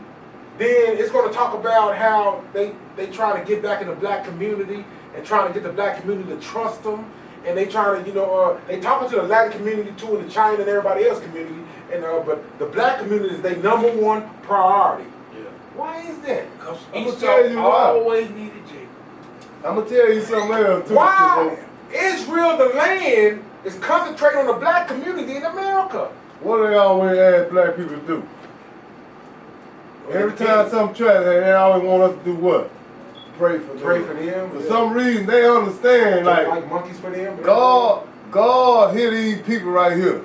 then it's going to talk about how they try to get back in the black community and trying to get the black community to trust them. And they trying to, they talking to the Latin community too, and the China and everybody else community. And but the black community is their #1 priority. Yeah. Why is that? Because I'm gonna tell you why. Always needed Jacob. I'm gonna tell you something else too. Why Israel, the land, is concentrating on the black community in America? What do they always ask black people to do? Every time something tragic, they always want us to do what? Pray for them. Pray for them. For some reason, they understand like monkeys for them. God hear these people right here.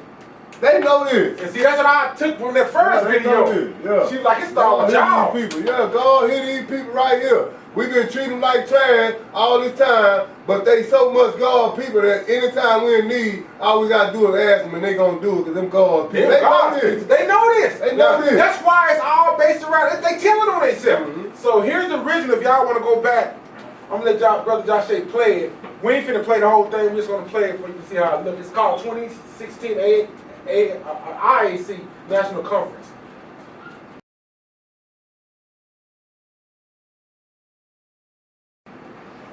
They know this. And see, that's what I took from that first video. Yeah. She's like, it started with y'all. People. Yeah, God hear these people right here. We've been treating them like trash all this time, but they so much God people that anytime we're in need, all we gotta do is ask them, and they gonna do it because them God people. They know this. They know this. They know this. That's why it's all based around. They telling on themselves. So here's the original. If y'all want to go back, I'm gonna let Brother Josh play it. We ain't finna play the whole thing. We're just gonna play it for you to see how it looks. It's called 2016 IAC National Conference.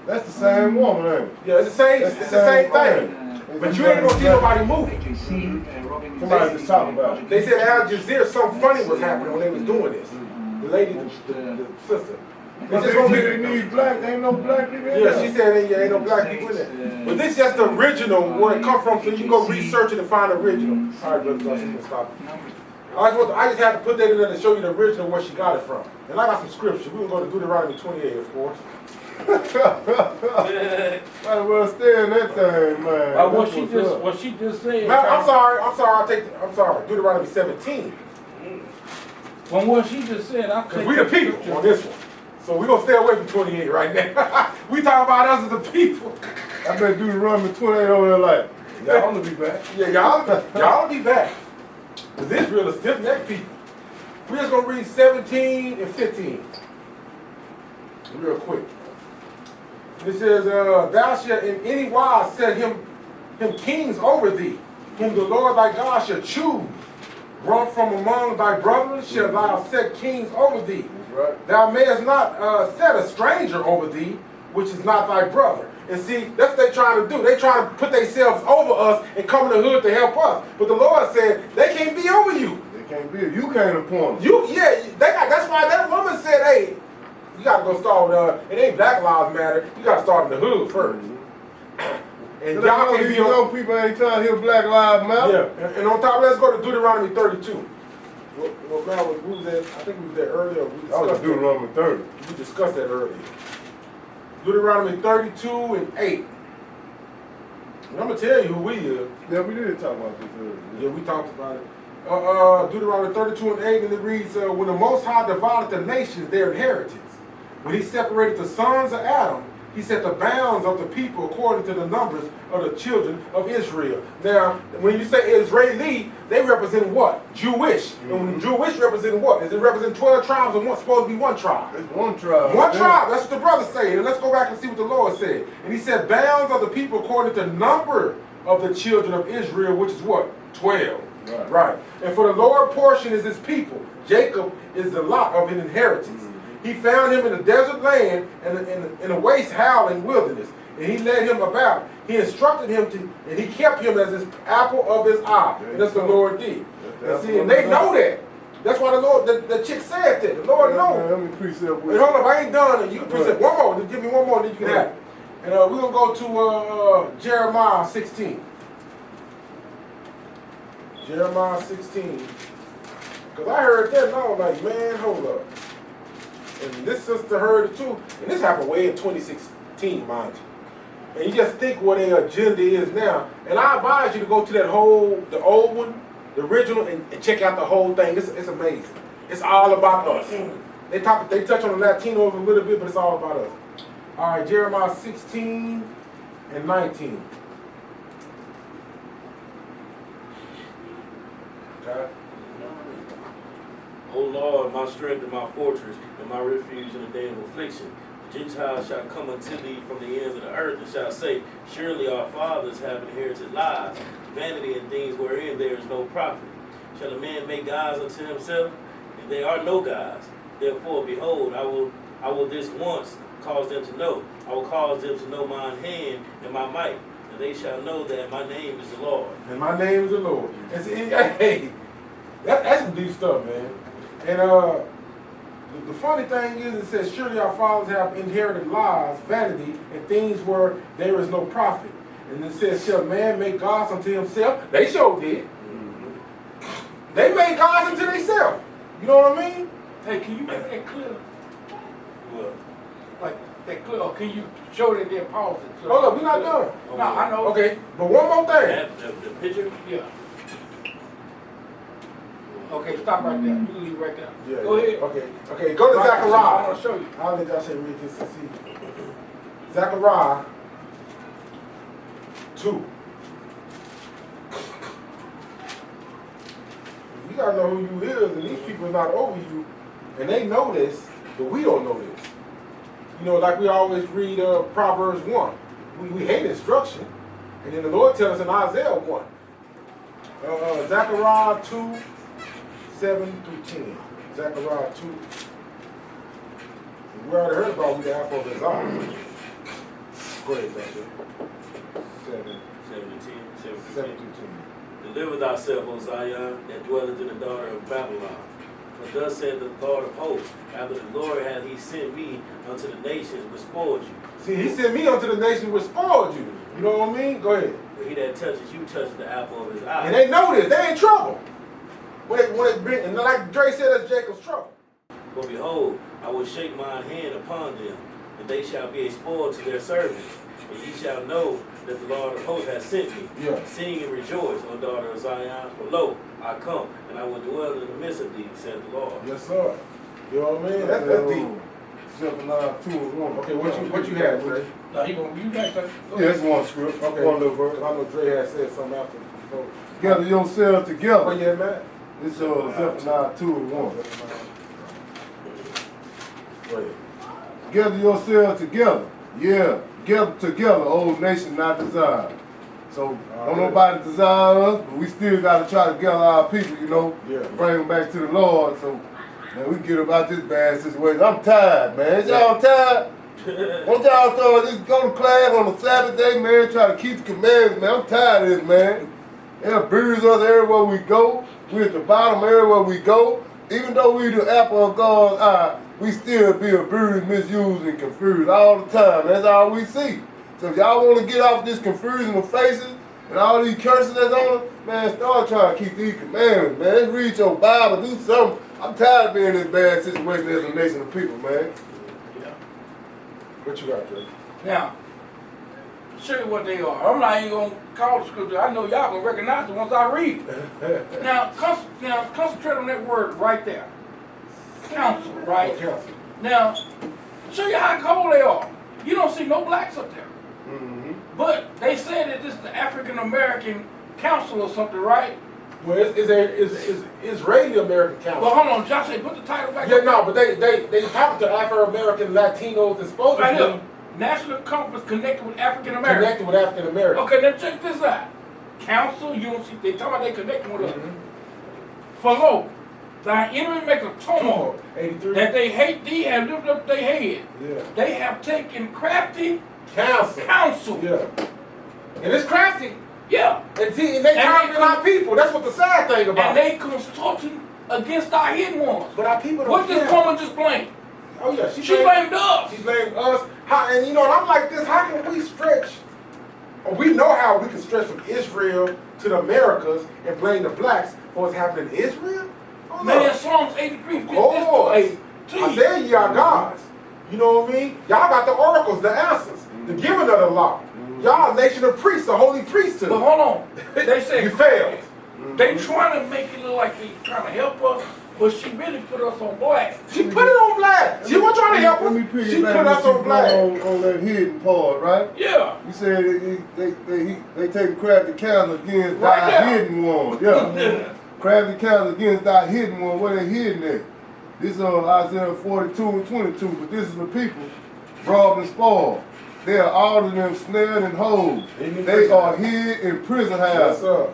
That's the same woman, ain't it? Yeah, it's the same thing. But you ain't gonna see nobody moving. Somebody just talking about it. They said Al Jazeera, something funny was happening when they was doing this. The lady, the sister. It's just gonna be need black. Ain't no black people in there. Yeah, she said ain't no black people in there. But this is just the original where it come from, so you can go research it and find the original. All right, Brother Josh, you can stop. I just had to put that in there to show you the original where she got it from. And I got some scripture. We're going to go to Deuteronomy 28, of course. Might as well stay in that thing, man. What she just said. Man, I'm sorry. Deuteronomy 17. From what she just said, I'm because we the people on this one. So we're going to stay away from 28 right now. We talking about us as the people. I bet Deuteronomy 28 over there like, y'all will be back. Yeah, y'all will be back. Because Israel is stiff-necked people. We're just going to read 17 and 15. Real quick. It says, thou shalt in any wise set him kings over thee, whom the Lord thy God shall choose. Brought from among thy brethren shall thou set kings over thee. Right. Thou mayest not set a stranger over thee, which is not thy brother. And see, that's what they trying to do. They trying to put themselves over us and come in the hood to help us. But the Lord said, they can't be over you. They can't be. You can't appoint them. That's why that woman said, hey, you got to go start with, it ain't Black Lives Matter. You got to start in the hood first. And y'all can't be young people ain't trying to hear Black Lives Matter. Yeah, and on top, let's go to Deuteronomy 32. Well, God, we was there, I think we was there earlier. I was Deuteronomy 30. We discussed that earlier. Deuteronomy 32 and 8. And I'm going to tell you who we is. Yeah, we did talk about this earlier. Yeah, we talked about it. Deuteronomy 32 and 8, and it reads, when the Most High divided the nations their inheritance, when he separated the sons of Adam, he set the bounds of the people according to the numbers of the children of Israel. Now, when you say Israeli, they represent what? Jewish. And when Jewish represent what? Does it represent 12 tribes or supposed to be one tribe? It's one tribe. One tribe. That's what the brother said. And let's go back and see what the Lord said. And he said, bounds of the people according to the number of the children of Israel, which is what? 12. Right. And for the Lord portion is his people. Jacob is the lot of an inheritance. He found him in a desert land and in a waste howling wilderness. And he led him about. He instructed him and he kept him as his apple of his eye. And that's the Lord did. And see, and they know that. That's why the Lord, the chick said that. The Lord knows. Let me precept with you. Hold up, I ain't done. You can precept one more. Just give me one more, then you can have it. And we're going to go to Jeremiah 16. Jeremiah 16. Because I heard that and I was like, man, hold up. And this sister heard it too. And this happened way in 2016, mind you. And you just think what their agenda is now. And I advise you to go to that the old one, the original, and check out the whole thing. It's amazing. It's all about us. They touch on the Latinos a little bit, but it's all about us. All right, Jeremiah 16 and 19. Okay. O Lord, my strength and my fortress, and my refuge in the day of affliction. The Gentiles shall come unto thee from the ends of the earth, and shall say, Surely our fathers have inherited lies, vanity and things wherein there is no profit. Shall a man make gods unto himself? And they are no gods. Therefore, behold, I will this once cause them to know. I will cause them to know mine hand and my might, and they shall know that my name is the Lord. And my name is the Lord. And see, hey, that's some deep stuff, man. And the funny thing is, it says, surely our fathers have inherited lies, vanity, and things where there is no profit. And it says, shall man make gods unto himself? They sure did. Mm-hmm. They made gods unto themselves. You know what I mean? Hey, can you make that clear? What? Like that clear? Or can you show that they're pausing? So Hold up, we're not done. No, I know. Okay, but one more thing. The picture? Yeah. Okay, stop right there. You can leave right there. Yeah, Go ahead. Okay, go to Zechariah. I want to show you. I'll let y'all say read this and see. Zechariah 2. You gotta know who you is, and these people are not over you, and they know this, but we don't know this. You know, like we always read Proverbs 1. We hate instruction, and then the Lord tells us in Isaiah 1. Zechariah 2, 7 through 10. Zechariah 2. We already heard about we the apple of his eye. Go ahead, Pastor. 7 through 10. Deliver thyself, O Zion, that dwelleth in the daughter of Babylon. For thus said the Lord of hosts, after the Lord hath he sent me unto the nations which spoiled you. See, he sent me unto the nations which spoiled you. You know what I mean? Go ahead. For he that touches you touches the apple of his eye. And they know this. They in trouble. When they bring, and like Dre said, that's Jacob's trouble. For behold, I will shake mine hand upon them, and they shall be a spoil to their servants. And ye shall know that the Lord of hosts hath sent me. Yeah. Sing and rejoice, O daughter of Zion, for lo, I come, and I will dwell in the midst of thee, said the Lord. Yes, sir. You know what I mean? That's deep. Zephaniah 2 and 1. Okay, what you had, Dre? No, you guys. Yeah, it's one script. Okay. One little verse. I know Dre had said something after before. Gather yourselves together. Oh, yeah, man. It's Zephaniah 2 and 1. Go ahead. Gather yourselves together. Yeah. Gather together, old nation not desired. So don't nobody desire us, but we still got to try to gather our people, you know, bring them back to the Lord. So man, we get about this bad situation. I'm tired, man. Is y'all tired? Won't y'all start just go to class on a Sabbath day, man, try to keep the commandments, man. I'm tired of this, man. They'll bruise us everywhere we go. We're at the bottom everywhere we go. Even though we the apple of God's eye, we still be abused, misused, and confused all the time. That's all we see. So if y'all want to get off this confusion of faces and all these curses that's on them, man, start trying to keep these commandments, man. Let's read your Bible, do something. I'm tired of being in this bad situation as a nation of people, man. Yeah. What you got, Dre? Now, show you what they are. I'm not even going to call the scripture. I know y'all going to recognize it once I read it. Now, concentrate on that word right there. Council, right? Council. Now, show you how cold they are. You don't see no blacks up there. Mm-hmm. But they say that this is the African American Council or something, right? Well, it's Israeli American Council. Well, hold on, Josh, put the title back. Yeah, no, but they talk to Afro American Latinos and supposed right to here. National Conference connected with African Americans. Connected with African Americans. Okay, now check this out. Council, you don't see, they talk about they connecting with us. For lo, thy enemy make a tumult, 83. that they hate thee and lift up their head. Yeah. They have taken crafty counsel. Yeah. And it's crafty. Yeah. And they targeting our people. That's what the sad thing about it. And they consulting against our hidden ones. But our people don't What this woman just blamed? Oh yeah, she blamed us. She blamed us. And you know, and I'm like this, how can we stretch? We know how we can stretch from Israel to the Americas and blame the blacks for what's happening in Israel? Oh, Man, no. Psalms 83. Oh, I said you are gods. You know what I mean? Y'all got the oracles, the answers, the giving of the law. Y'all a nation of priests, the holy priesthood. But hold on. They say you failed. They trying to make it look like they trying to help us, but she really put us on blast. She put it on blast. She wasn't trying to help Let me us. piggyback She put us on blast. on that hidden part, right? Yeah. You said they taking crafty counsel against Right thy there. hidden one. Yeah. Crafty counsel against thy hidden one. Where they hidden at? This is Isaiah 42 and 22. But this is the people robbed and spoiled. They are all of them snared and hold. They are hid in prison house. Yes, sir.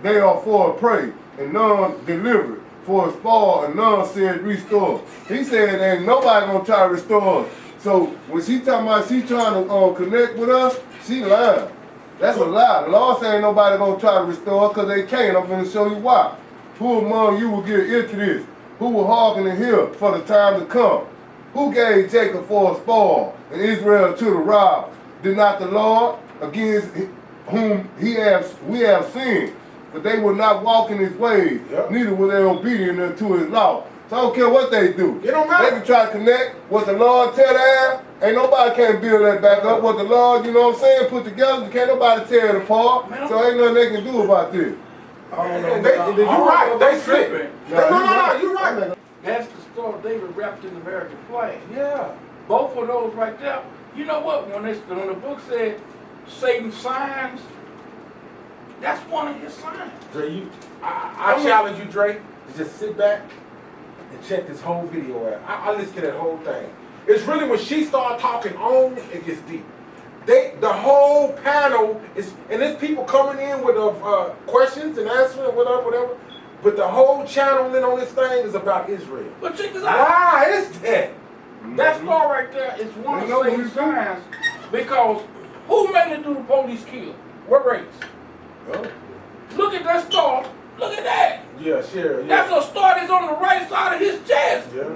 They are for a prey, and none delivered. For a spoil, and none said restore. He said ain't nobody gonna try to restore us. So when she talking about she trying to connect with us, she lying. That's a lie. The Lord saying ain't nobody gonna try to restore us because they can't. I'm gonna show you why. Who among you will get into this? Who will hearken and hear for the time to come? Who gave Jacob for a spoil and Israel to the robbers? Did not the Lord, against whom we have sinned? But they will not walk in his ways, neither will they obedient unto his law. So I don't care what they do. It don't matter. They can try to connect what the Lord tell them. Ain't nobody can build that back up. What the Lord, you know what I'm saying, put together, can't nobody tear it apart. So ain't nothing they can do about this. You're right. They slipping. No, you're right. That's the Star of David wrapped in the American flag. Yeah. Both of those right there. You know what? When the book said Satan's signs, that's one of his signs. Dre, I challenge you, Dre, to just sit back and check this whole video out. I listened to that whole thing. It's really when she started talking on, it gets deep. The whole panel is, and there's people coming in with questions and answering, whatever. But the whole channeling on this thing is about Israel. But check this out. Why is that? That star right there is one of Satan's signs because who made it do the police kill? What race? Oh. Look at that star. Look at that. Yeah, sure. Yeah. That's a star that's on the right side of his chest. Yeah.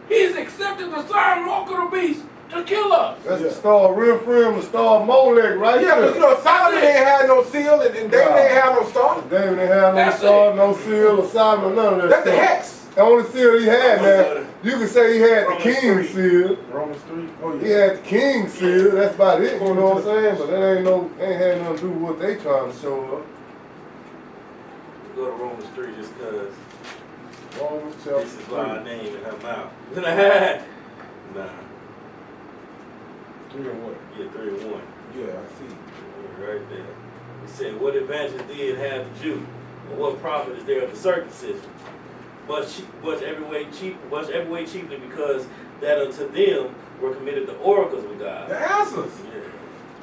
He's accepted the sign mark of the beast to kill us. That's the star of Rephaim, the star of Molech, right Yeah, there. but you know, Solomon ain't had no seal, and David ain't had no star. David ain't had no star, no seal, or Solomon, none of that That's stuff. the hex. The only seal he had, man, you can say he had the king's seal. Romans 3. Oh, yeah. He had the king's seal. That's about it. You know what I'm saying? But that ain't had nothing to do with what they trying to show up. Go to Romans 3 just because Romans chapter this is 3. my name in her mouth. Nah. 3 and what? Yeah, 3 and 1. Yeah, I see. Right there. It said, what advantage did have the Jew? Or what profit is there of the circumcision? But every way chiefly because that unto them were committed the oracles of God. The answers. Yeah.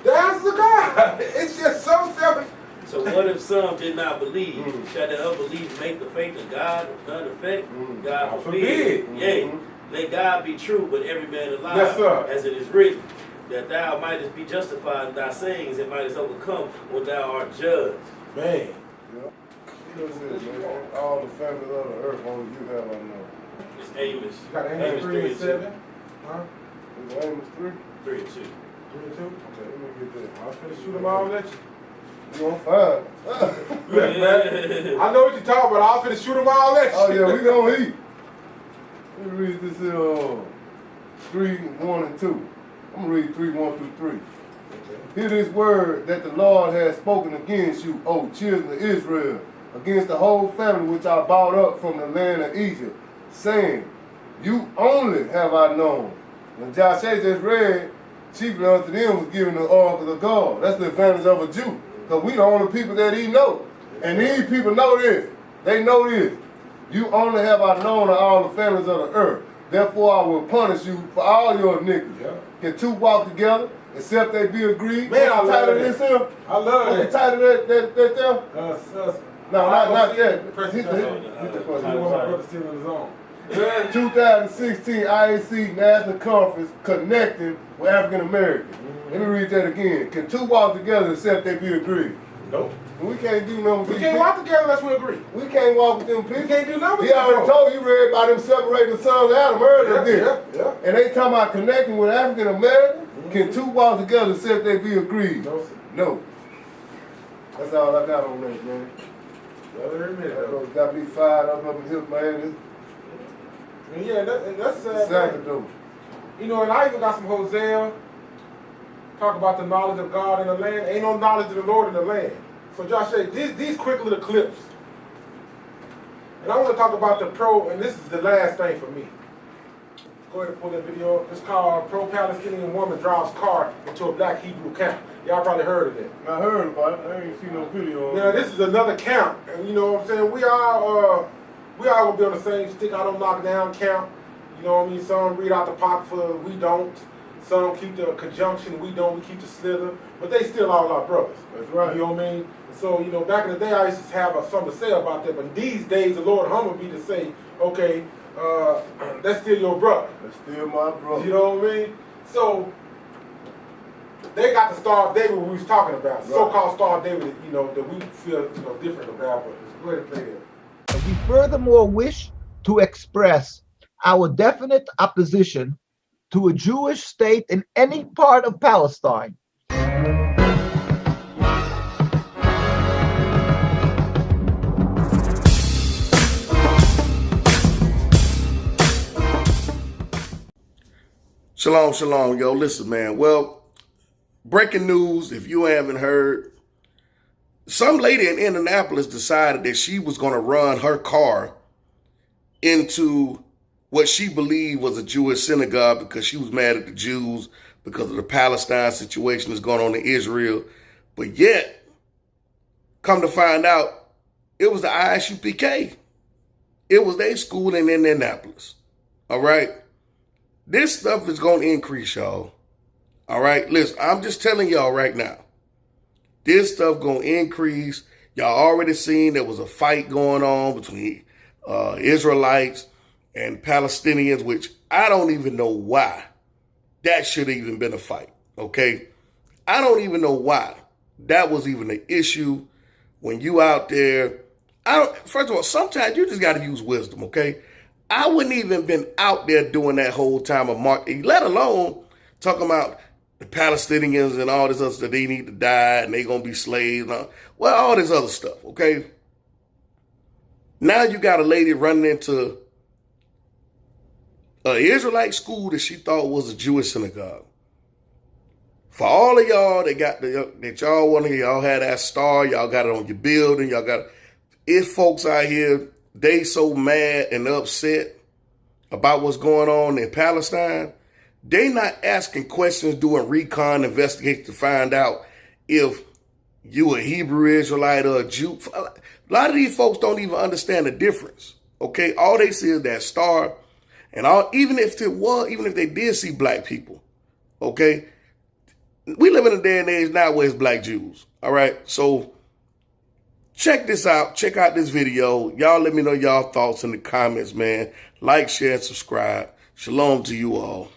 The answers of God. It's just so selfish. So what if some did not believe? Shall the unbelief make the faith of God of none effect? God forbid. Yea, let God be true, but every man a liar. Yes, sir. As it is written, that thou mightest be justified in thy sayings and mightest overcome when thou art judged. Man. All the families of the earth, only you have I know. It's Amos. You got Amos 3 and 7. Huh? Is Amos 3? 3 and 2. 3 and 2? Okay, let me get that. I'll finish shoot them all at you. You gonna find. Look, man, I know what you're talking about. I'll finna shoot them all at you. Oh yeah, we gonna eat. Let me read this 3, 1 and 2. I'm gonna read 3, 1 through 3. Hear this word that the Lord has spoken against you, O children of Israel, against the whole family which I brought up from the land of Egypt, saying, you only have I known. When Joshua just read, chiefly unto them was given the oracles of God. That's the advantage of a Jew. Because we the only people that he know. And these people know this. They know this. You only have I known of all the families of the earth. Therefore I will punish you for all your iniquities. Yeah. Can two walk together except they be agreed? Man, I love this that. here? I love What's that. the title of that there? No, not that. Hit the question. 2016 IAC National Conference connecting with African Americans. Let me read that again. Can two walk together except they be agreed? Nope. We can't do nothing with We these can't people. walk together unless we agree. We can't walk with them people. We can't do nothing with He them already folks. told you, read about them separating the sons of Adam earlier. Yeah. And they talking about connecting with African Americans. Can two walk together except they be agreed? No, sir. No. That's all I got on that, man. That got me fired up in here, man. Yeah, that's Exactly, though. You know, and I even got some Hosea. Talk about the knowledge of God in the land. Ain't no knowledge of the Lord in the land. So Josh said, these quick little clips And I want to talk about the pro, and this is the last thing for me. Go ahead and pull that video up. It's called Pro-Palestinian Woman Drives Car into a Black Hebrew Camp. Y'all probably heard of that. I heard about it. I ain't seen no video. Now, this is another camp. And you know what I'm saying? We all gonna be on the same stick. I don't knock down camp. You know what I mean? Some read out the Apocrypha, we don't. Some keep the conjunction, we don't. We keep the slither. But they still all our brothers. That's right. You know what I mean? So, you know, back in the day, I used to have something to say about that. But these days, the Lord humbled me to say, okay, that's still your brother. That's still my brother. You know what I mean? So, they got the Star of David we was talking about. Right. So-called Star of David, you know, that we feel, you know, different about. But go ahead and play that. We furthermore wish to express our definite opposition to a Jewish state in any part of Palestine. Shalom, shalom, yo. Listen, man. Well, breaking news, if you haven't heard, some lady in Indianapolis decided that she was going to run her car into what she believed was a Jewish synagogue because she was mad at the Jews because of the Palestine situation that's going on in Israel. But yet, come to find out, it was the ISUPK. It was their school in Indianapolis. All right? This stuff is going to increase, y'all. All right? Listen, I'm just telling y'all right now. This stuff going to increase. Y'all already seen there was a fight going on between Israelites and Palestinians, which I don't even know why that should have even been a fight, okay? I don't even know why that was even an issue when you out there. First of all, sometimes you just got to use wisdom, okay? I wouldn't even been out there doing that whole time of marketing, let alone talking about the Palestinians and all this other stuff. They need to die and they going to be slaves. Well, all this other stuff, okay? Now you got a lady running into an Israelite school that she thought was a Jewish synagogue. For all of y'all that y'all want to, y'all had that star, y'all got it on your building, y'all got it. If folks out here, they so mad and upset about what's going on in Palestine, they not asking questions, doing recon investigations to find out if you a Hebrew Israelite or a Jew. A lot of these folks don't even understand the difference. Okay, all they see is that star. And even if they did see black people, okay, we live in a day and age now where it's black Jews. All right, so check this out. Check out this video. Y'all let me know y'all thoughts in the comments, man. Like, share, and subscribe. Shalom to you all.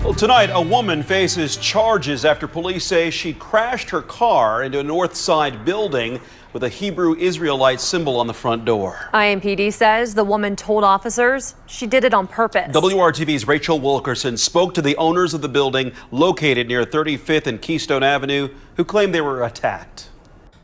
Well, tonight, a woman faces charges after police say she crashed her car into a North Side building with a Hebrew Israelite symbol on the front door. IMPD says the woman told officers she did it on purpose. WRTV's Rachel Wilkerson spoke to the owners of the building located near 35th and Keystone Avenue who claimed they were attacked.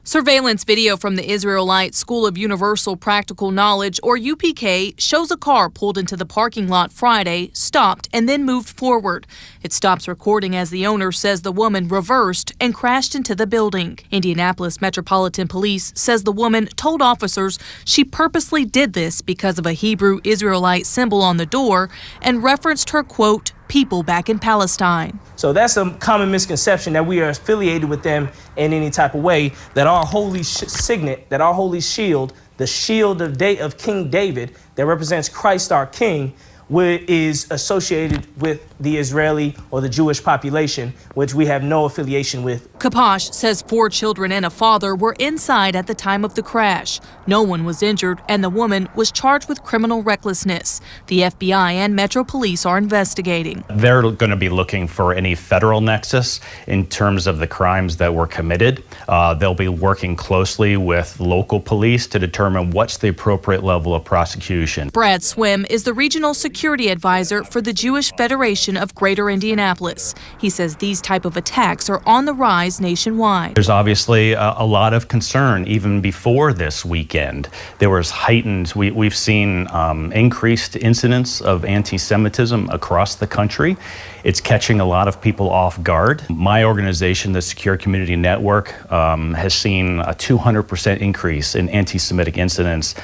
Surveillance video from the Israelite School of Universal Practical Knowledge, or UPK, shows a car pulled into the parking lot Friday, stopped, and then moved forward. It stops recording as the owner says the woman reversed and crashed into the building. Indianapolis Metropolitan Police says the woman told officers she purposely did this because of a Hebrew Israelite symbol on the door and referenced her, quote, people back in Palestine. So that's a common misconception that we are affiliated with them in any type of way, that our holy signet, that our holy shield, the shield of King David that represents Christ our King, is associated with the Israeli or the Jewish population, which we have no affiliation with. Kaposh says 4 children and a father were inside at the time of the crash. No one was injured, and the woman was charged with criminal recklessness. The FBI and Metro Police are investigating. They're going to be looking for any federal nexus in terms of the crimes that were committed. They'll be working closely with local police to determine what's the appropriate level of prosecution. Brad Swim is the regional security advisor for the Jewish Federation Association of Greater Indianapolis. He says these type of attacks are on the rise nationwide. There's obviously a lot of concern even before this weekend. There was heightened, we've seen increased incidents of anti-Semitism across the country. It's catching a lot of people off guard. My organization, the Secure Community Network, has seen a 200% increase in anti-Semitic incidents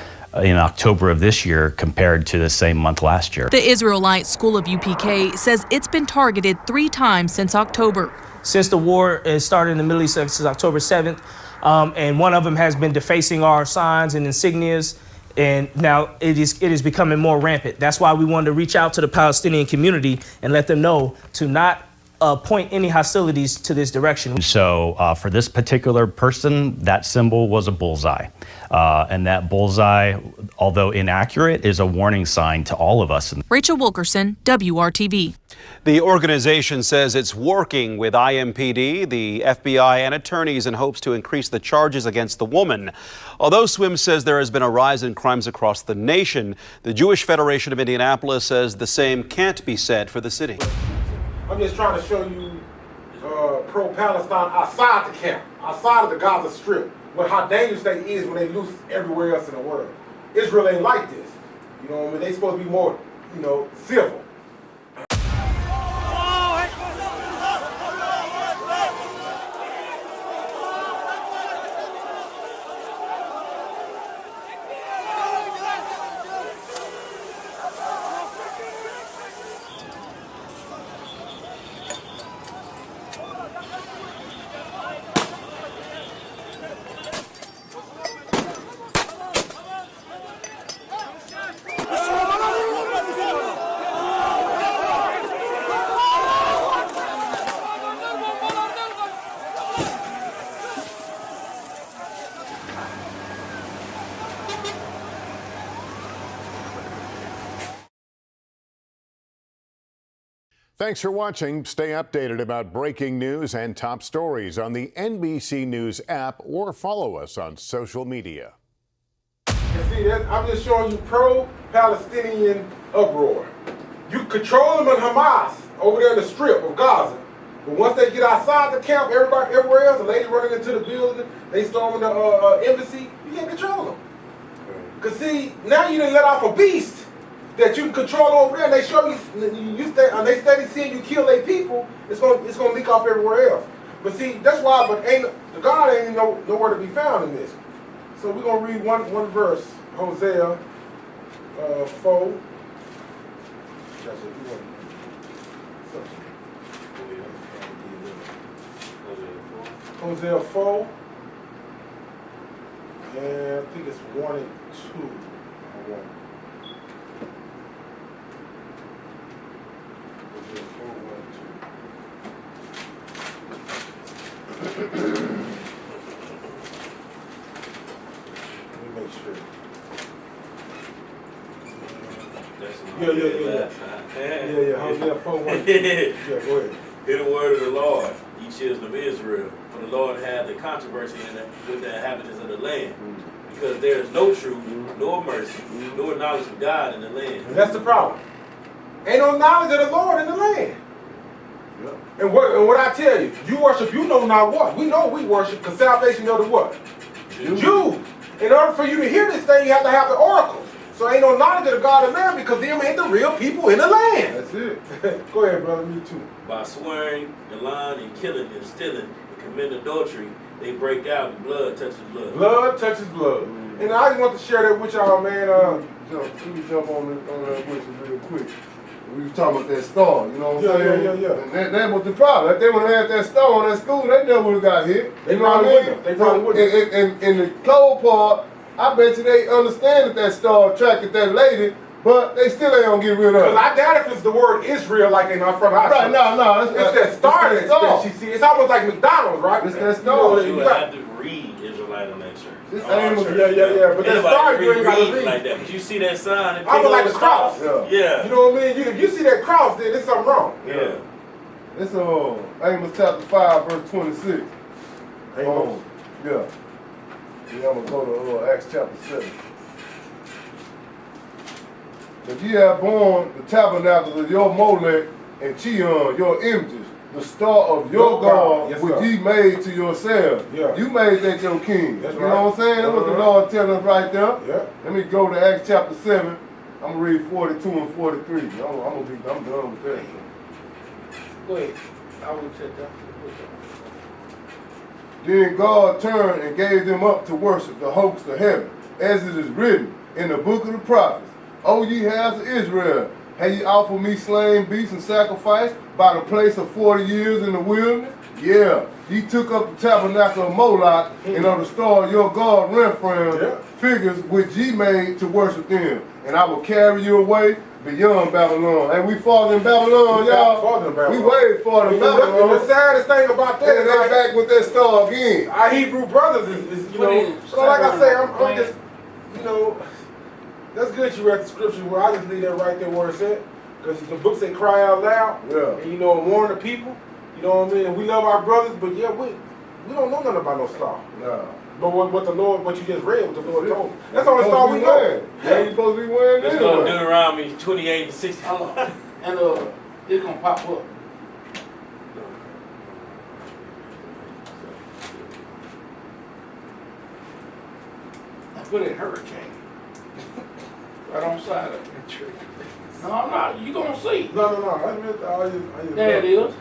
in October of this year compared to the same month last year. The Israelite School of UPK says it's been targeted 3 times since October. Since the war started in the Middle East, since October 7th, and one of them has been defacing our signs and insignias, and now it is becoming more rampant. That's why we wanted to reach out to the Palestinian community and let them know to not point any hostilities to this direction. So for this particular person, that symbol was a bullseye. And that bullseye, although inaccurate, is a warning sign to all of us. Rachel Wilkerson, WRTV. The organization says it's working with IMPD, the FBI, and attorneys in hopes to increase the charges against the woman. Although SWIM says there has been a rise in crimes across the nation, the Jewish Federation of Indianapolis says the same can't be said for the city. I'm just trying to show you pro-Palestine outside the camp, outside of the Gaza Strip, how dangerous they is when they loose everywhere else in the world. Israel ain't like this. You know what I mean? They supposed to be more, civil. Thanks for watching. Stay updated about breaking news and top stories on the NBC News app or follow us on social media. And see, I'm just showing you pro-Palestinian uproar. You control them in Hamas over there in the strip of Gaza. But once they get outside the camp, everywhere else, the lady running into the building, they storming the embassy, you can't control them. Because see, now you done let off a beast that you can control over there, and they show they steady seeing you kill their people, it's gonna leak off everywhere else. But see, that's why, the God ain't nowhere to be found in this. So we're gonna read one verse, Hosea 4. Hosea 4, and I think it's 1 and 2. Let me make sure. Yeah. Hosea 4, 1 and 2. Yeah, go ahead. Hear the word of the Lord, ye children of Israel. For the Lord had the controversy with the inhabitants of the land. Because there is no truth, nor mercy, nor knowledge of God in the land. And that's the problem. Ain't no knowledge of the Lord in the land. Yep. And what I tell you, you worship, you know not what. We know we worship, because salvation of the what? Jews. In order for you to hear this thing, you have to have the oracles. So ain't no knowledge of the God of the land, because them ain't the real people in the land. That's it. Go ahead, brother, me too. By swearing and lying and killing and stealing and committing adultery, they break out and blood touches blood. Blood touches blood. And I just want to share that with y'all, man. Let me jump on that with you real quick. We was talking about that star, you know what I'm saying? Yeah. And that was the problem. If they would have had that star on that school, they never would have got hit. They probably wouldn't. They probably wouldn't. And in the cold part, I bet you they understand that star attracted that lady, but they still ain't gonna get rid of it. Because I doubt if it's the word Israel like in our front of Right, no. It's that star that she see. It's almost like McDonald's, right? It's that star. You would have to read Israelite on that shirt. Yeah. But that star, you ain't gotta read like that. But you see that sign, I was like the cross. Yeah. You know what I mean? If you see that cross, then there's something wrong. Yeah. It's Amos chapter 5, verse 26. Amos. Yeah, I'm gonna go to Acts chapter 7. If ye have borne the tabernacles of your Molech and Chion, your images, the star of your God, yes, which sir. ye made to yourself. Yeah. You made that your king. That's you right. know what I'm saying? That's what the Lord telling us right there. Yeah. Let me go to Acts chapter 7. I'm gonna read 42 and 43. I'm done with that. Go ahead. I will check that. Then God turned and gave them up to worship the host of heaven, as it is written in the book of the prophets. O ye house of Israel, have ye offered me slain beasts and sacrifice by the place of 40 years in the wilderness? Yeah, ye took up the tabernacle of Moloch and of the star of your God Rephaim, figures which ye made to worship them. And I will carry you away beyond Babylon. And we farther in Babylon, y'all. Farther in Babylon. We way farther in Babylon. The saddest thing about that is they back with that star again. Our Hebrew brothers is you know, so like I say, I'm just, you know, that's good you read the scripture where I just leave that right there where it's at. Because the book say cry out loud. Yeah. And you know, warn the people. You know what I mean? And we love our brothers, but yeah, we don't know nothing about no star. No. But what the Lord, what you just read, what the Lord told me. That's the only star we know. Yeah, you supposed to be wearing Let's that. go to Deuteronomy 28 and 60. And it's gonna pop up. I put it hurricane. Right on side of the tree. No, I'm not. You gonna see. No. I just There it is.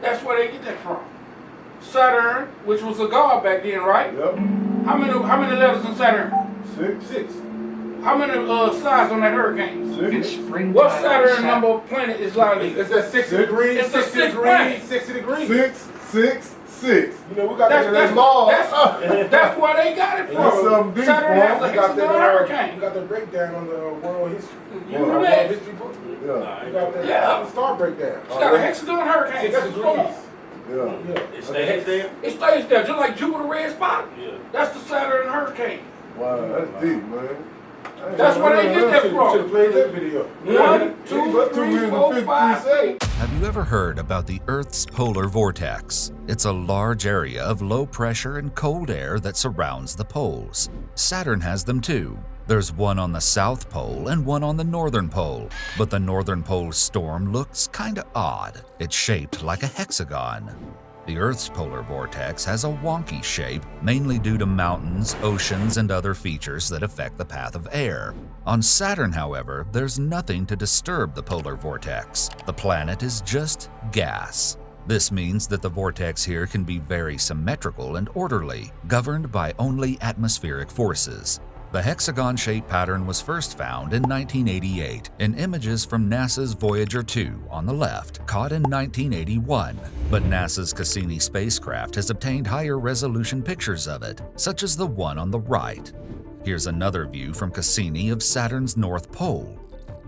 That's where they get that from. Saturn, which was a god back then, right? Yep. How many letters in Saturn? Six. How many sides on that hurricane? Six. What Saturn number planet is likely? It's at 60 degrees. It's the 60 sixth degrees. planet. 60 degrees. 6. You know, we got That's Mars. that's where they got it from. Saturn has a hexagon hurricane. You got the breakdown on the world history. You knew that? History book. Yeah. You got the star breakdown. It's got a hexagon hurricane. That's the storm. Yeah. It stays there? It stays there, just like Jupiter red spot. Yeah. That's the Saturn hurricane. Wow, that's deep, man. That's where they get that Should from. have played that video. 1, 2, 3, 4, 5, 6. Have you ever heard about the Earth's polar vortex? It's a large area of low pressure and cold air that surrounds the poles. Saturn has them too. There's one on the South Pole and one on the Northern Pole, but the Northern Pole's storm looks kinda odd. It's shaped like a hexagon. The Earth's polar vortex has a wonky shape, mainly due to mountains, oceans, and other features that affect the path of air. On Saturn, however, there's nothing to disturb the polar vortex. The planet is just gas. This means that the vortex here can be very symmetrical and orderly, governed by only atmospheric forces. The hexagon-shaped pattern was first found in 1988 in images from NASA's Voyager 2 on the left, caught in 1981. But NASA's Cassini spacecraft has obtained higher resolution pictures of it, such as the one on the right. Here's another view from Cassini of Saturn's North Pole.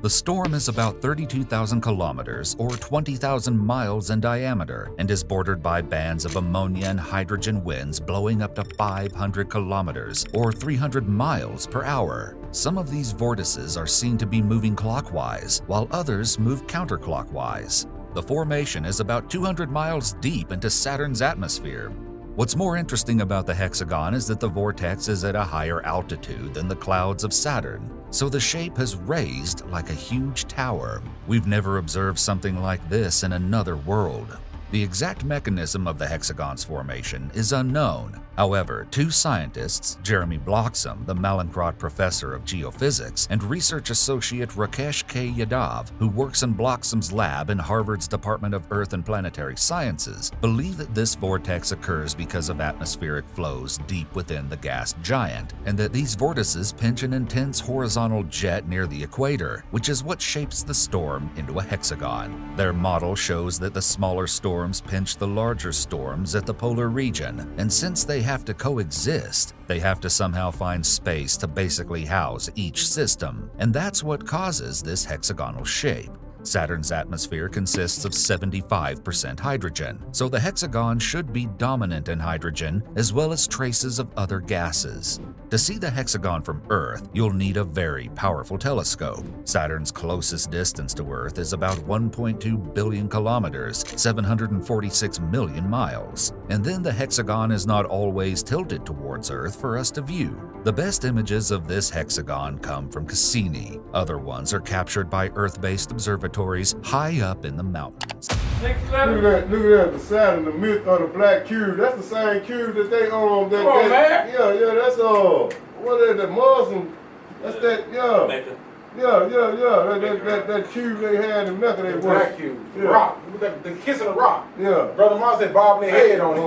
The storm is about 32,000 kilometers or 20,000 miles in diameter and is bordered by bands of ammonia and hydrogen winds blowing up to 500 kilometers or 300 miles per hour. Some of these vortices are seen to be moving clockwise, while others move counterclockwise. The formation is about 200 miles deep into Saturn's atmosphere. What's more interesting about the hexagon is that the vortex is at a higher altitude than the clouds of Saturn, so the shape has raised like a huge tower. We've never observed something like this in another world. The exact mechanism of the hexagon's formation is unknown. However, two scientists, Jeremy Bloxham, the Mallinckrodt Professor of Geophysics, and research associate Rakesh K. Yadav, who works in Bloxham's lab in Harvard's Department of Earth and Planetary Sciences, believe that this vortex occurs because of atmospheric flows deep within the gas giant, and that these vortices pinch an intense horizontal jet near the equator, which is what shapes the storm into a hexagon. Their model shows that the smaller storms pinch the larger storms at the polar region, and since they have to coexist, they have to somehow find space to basically house each system, and that's what causes this hexagonal shape. Saturn's atmosphere consists of 75% hydrogen, so the hexagon should be dominant in hydrogen as well as traces of other gases. To see the hexagon from Earth, you'll need a very powerful telescope. Saturn's closest distance to Earth is about 1.2 billion kilometers, 746 million miles. And then the hexagon is not always tilted towards Earth for us to view. The best images of this hexagon come from Cassini. Other ones are captured by Earth-based observatories high up in the mountains. Look at that, the Saturn, the myth of the black cube. That's the same cube that they Come on, man. Yeah, that's what is the Muslim? That's that, Mecca. That cube they had in Mecca. They The worship. black cube. Yeah. Rock. The kiss of the rock. Yeah. Brother Moss had bobbing their head on it.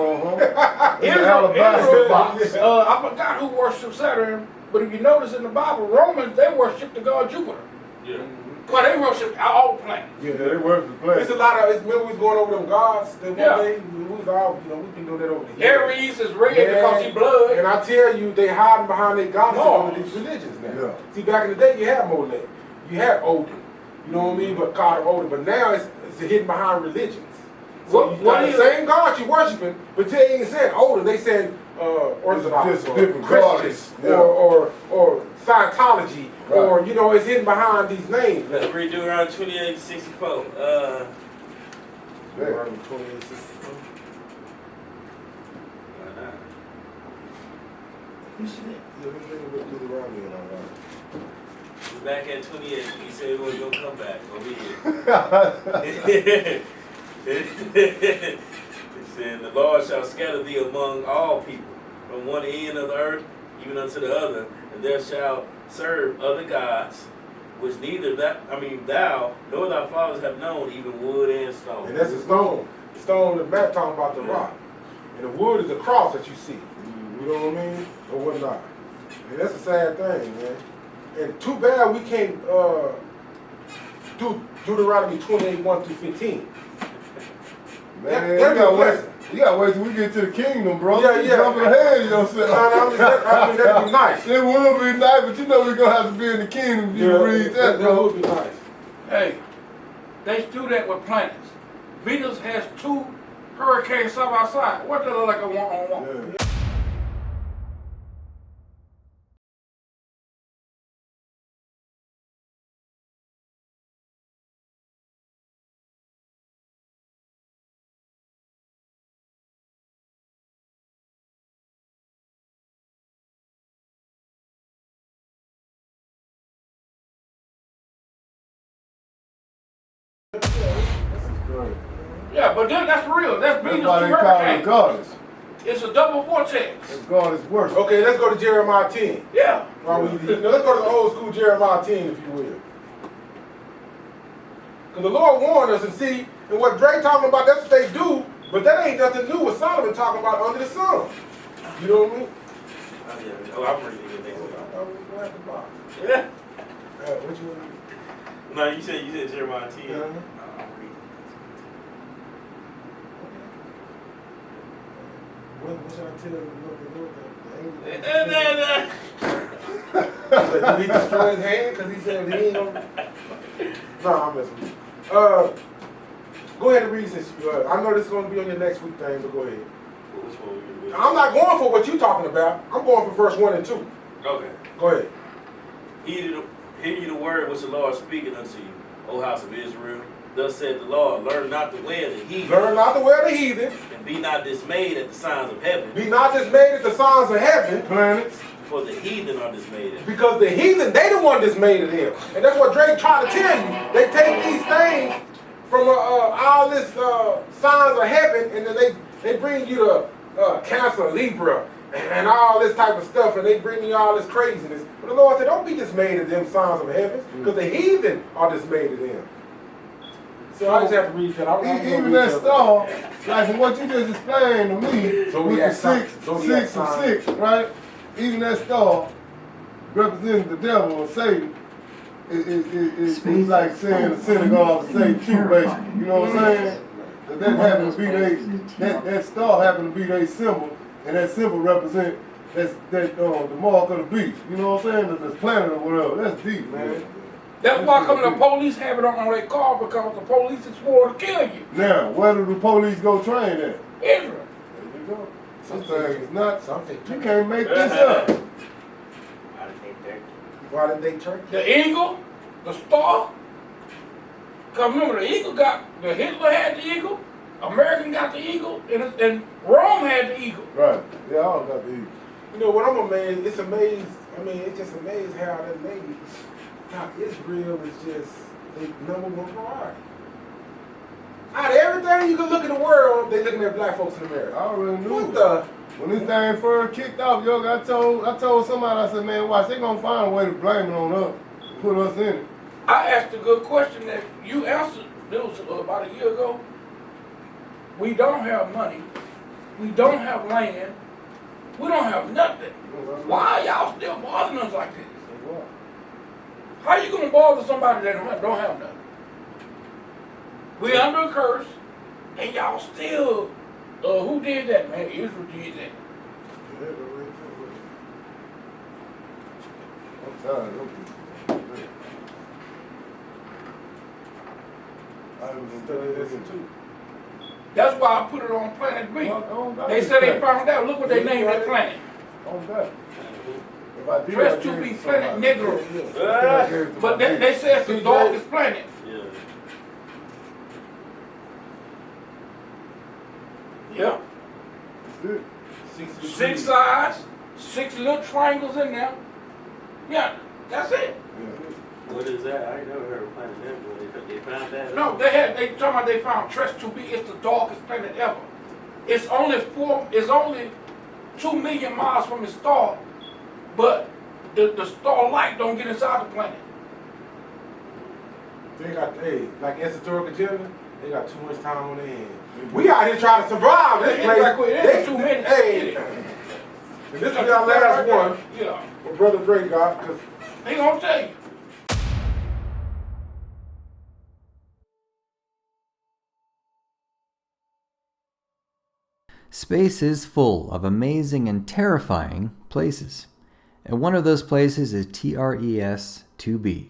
It's an alabaster box. I forgot who worshipped Saturn, but if you notice in the Bible, Romans, they worship the god Jupiter. Yeah. But they worship all planets. Yeah, they worship the planet. It's a lot of, remember we was going over them gods that Yeah. one day? We was all, we've been doing that over the years. Aries is red because he blood. And I tell you, they hiding behind their goddesses Mars. under these religions now. Yeah. See, back in the day, you had Molech, you had Odin, you know what I mean? But God of Odin. But now it's hidden behind religions. So you got the same God you worshiping, but they ain't saying Odin. They saying Orthodox, Just or different Christians, gods. Yeah. or Scientology, Right. or it's hidden behind these names. Let's read Deuteronomy 28:64. Deuteronomy 28:64. Why not? You see that? Yeah, let's read a little Deuteronomy and all that. We're back at 28. He said he wasn't gonna come back. Gonna be here. It said, "The Lord shall scatter thee among all people, from one end of the earth even unto the other, and there shall serve other gods, which neither thou nor thy fathers have known, even wood and stone." And that's the stone. The stone that Matt talking about, the rock. And the wood is the cross that you see. You know what I mean? Or whatnot. And that's a sad thing, man. And too bad we can't do Deuteronomy 28:1-15. Man, you gotta wait till we get to the kingdom, bro. Yeah. You jumping ahead of yourself. That'd be nice. It would be nice, but you know we're gonna have to be in the kingdom if you read that, bro. That would be nice. Hey, they do that with planets. Venus has 2 hurricanes side by side. What does it look like a one-on-one? Yeah. Yeah, but then that's real. That's Venus That's why they call it hurricane. goddess. It's a double vortex. God is worse. Okay, let's go to Jeremiah 10. Yeah. Let's go to the old school Jeremiah 10, if you will. Because the Lord warned us, and see, and what Drake talking about, that's what they do, but that ain't nothing new what Solomon talking about under the sun. You know what I mean? I'm reading it next week. I was going at the box. Yeah. What you want to do? No, you said Jeremiah 10. Yeah. What should I tell the Lord? Did he destroy his hand? Because he said he ain't gonna... No, I'm messing with you. Go ahead and read this. I know this is going to be on your next week thing, but go ahead. I'm not going for what you're talking about. I'm going for verse 1 and 2. Okay. Go ahead. Hear ye the word which the Lord speaketh unto you, O house of Israel. Thus said the Lord, learn not the way of the heathen. Learn not the way of the heathen. And be not dismayed at the signs of heaven. Be not dismayed at the signs of heaven. Planets. For the heathen are dismayed at. Because the heathen, they the one dismayed at him. And that's what Drake trying to tell you. They take these things from all this signs of heaven, and then they bring you to Cancer, Libra, and all this type of stuff, and they bring you all this craziness. But the Lord said, don't be dismayed at them signs of heaven, because the heathen are dismayed at them. So I just have to read that. Even that star, like from what you just explained to me, with the six and 6, right? Even that star representing the devil or Satan is like saying the synagogue of Satan too, basically. You know what I'm saying? That happened to be that star happened to be their symbol, and that symbol represents the mark of the beast. You know what I'm saying? The planet or whatever. That's deep, man. That's why the police have it on their car, because the police is sworn to kill you. Now, where do the police go train at? Israel. There you go. Sometimes it's not. You can't make this up. Why did they turn? The eagle, the star. Because remember, the Hitler had the eagle, American got the eagle, and Rome had the eagle. Right. They all got the eagle. You know, when I'm amazed, it's amazed. I mean, it's just amazed how that lady, how Israel is just the #1 priority. Out of everything you can look in the world, they looking at black folks in America. I already knew. What the? When this thing first kicked off, yo, I told somebody, I said, man, watch, they gonna find a way to blame it on us, put us in it. I asked a good question that you answered. It was about a year ago. We don't have money. We don't have land. We don't have nothing. Why are y'all still bothering us like this? How you gonna bother somebody that don't have nothing? We under a curse, and y'all still. Who did that, man? Israel did that. I'm tired of them. I was studying this too. That's why I put it on Planet B. They said they found out. Look what they named that planet. On that. Dressed to be Planet Negro. But they said it's the darkest planet. Yeah. 6 sides, 6 little triangles in there. Yeah, that's it. What is that? I ain't never heard of Planet Nebula. They found that? No, they talking about they found Tres to be. It's the darkest planet ever. It's only 2 million miles from its star, but the star light don't get inside the planet. They got, like esoteric agenda, they got too much time on their hands. We out here trying to survive this place. They 2 minutes. Hey, and this is our last one. Yeah. What Brother Dre got, because they gonna tell you. Space is full of amazing and terrifying places, and one of those places is TRES-2b,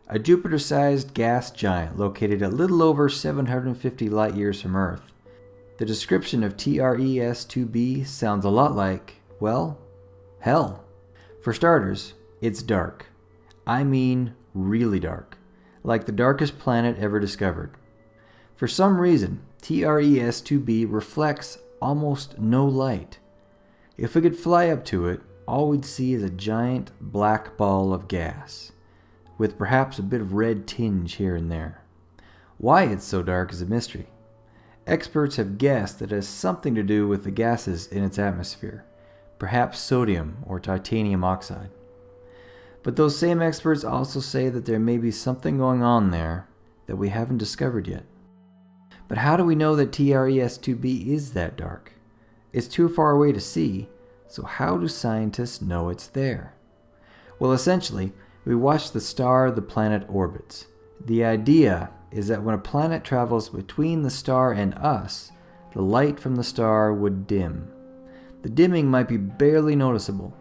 a Jupiter-sized gas giant located a little over 750 light-years from Earth. The description of TRES-2b sounds a lot like, well, hell. For starters, it's dark. I mean really dark, like the darkest planet ever discovered. For some reason, TRES-2b reflects almost no light. If we could fly up to it, all we'd see is a giant black ball of gas, with perhaps a bit of red tinge here and there. Why it's so dark is a mystery. Experts have guessed that it has something to do with the gases in its atmosphere, perhaps sodium or titanium oxide. But those same experts also say that there may be something going on there that we haven't discovered yet. But how do we know that TRES-2b is that dark? It's too far away to see, so how do scientists know it's there? Well, essentially, we watch the star the planet orbits. The idea is that when a planet travels between the star and us, the light from the star would dim. The dimming might be barely noticeable,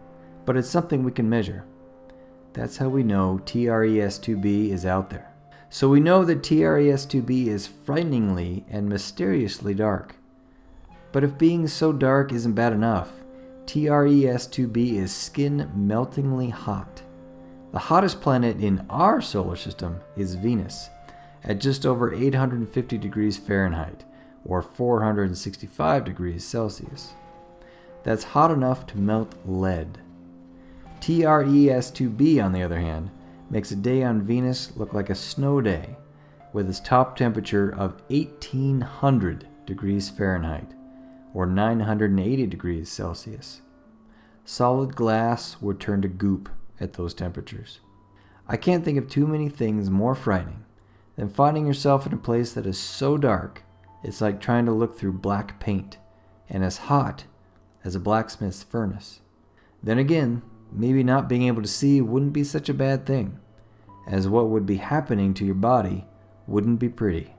but it's something we can measure. That's how we know TRES-2b is out there. So we know that TRES-2b is frighteningly and mysteriously dark. But if being so dark isn't bad enough, TRES-2b is skin-meltingly hot. The hottest planet in our solar system is Venus, at just over 850 degrees Fahrenheit, or 465 degrees Celsius. That's hot enough to melt lead. TRES-2b, on the other hand, makes a day on Venus look like a snow day, with its top temperature of 1800 degrees Fahrenheit, or 980 degrees Celsius. Solid glass would turn to goop at those temperatures. I can't think of too many things more frightening than finding yourself in a place that is so dark it's like trying to look through black paint, and as hot as a blacksmith's furnace. Then again, maybe not being able to see wouldn't be such a bad thing, as what would be happening to your body wouldn't be pretty.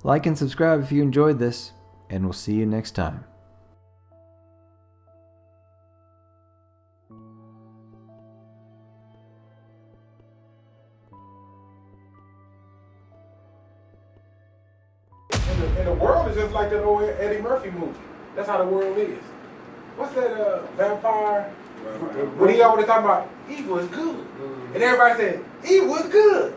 Like and subscribe if you enjoyed this, and we'll see you next time. And the world is just like that old Eddie Murphy movie. That's how the world is. What's that vampire? When he always talking about evil is good. And everybody said, It was good.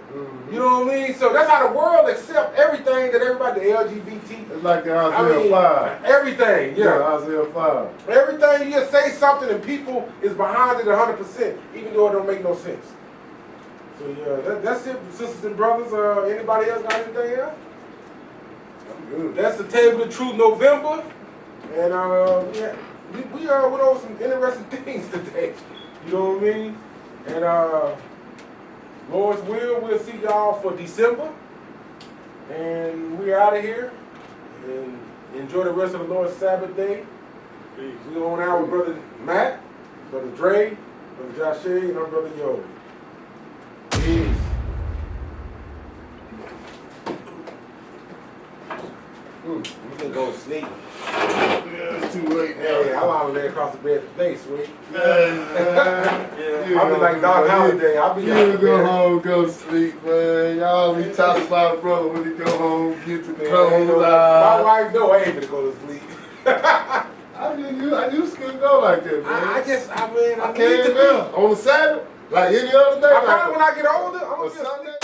You know what I mean? So that's how the world accept everything that everybody, the LGBT. It's like the Isaiah 5. Everything, yeah. Isaiah 5. Everything, you just say something and people is behind it 100%, even though it don't make no sense. So yeah, that's it, sisters and brothers. Anybody else got anything else? I'm good. That's the Table of Truth November. And yeah, we went over some interesting things today. You know what I mean? And Lord's will, we'll see y'all for December. And we're out of here. And enjoy the rest of the Lord's Sabbath day. We're on out with Brother Matt, Brother Dre, Brother Josh, and our Brother Yo. Peace. We can go to sleep. Yeah, it's too late now. Hey, I'm out there across the bed today, sweet. Yeah, I'll be like Doc Holliday. I'll be you go home, go to sleep, man. Y'all be talking about brother when you go home, get the clothes My out. wife know I ain't gonna go to sleep. I used to go like that, man. I can't now. On the Sabbath, like any other day. I probably when I get older, I'm gonna be a Sunday.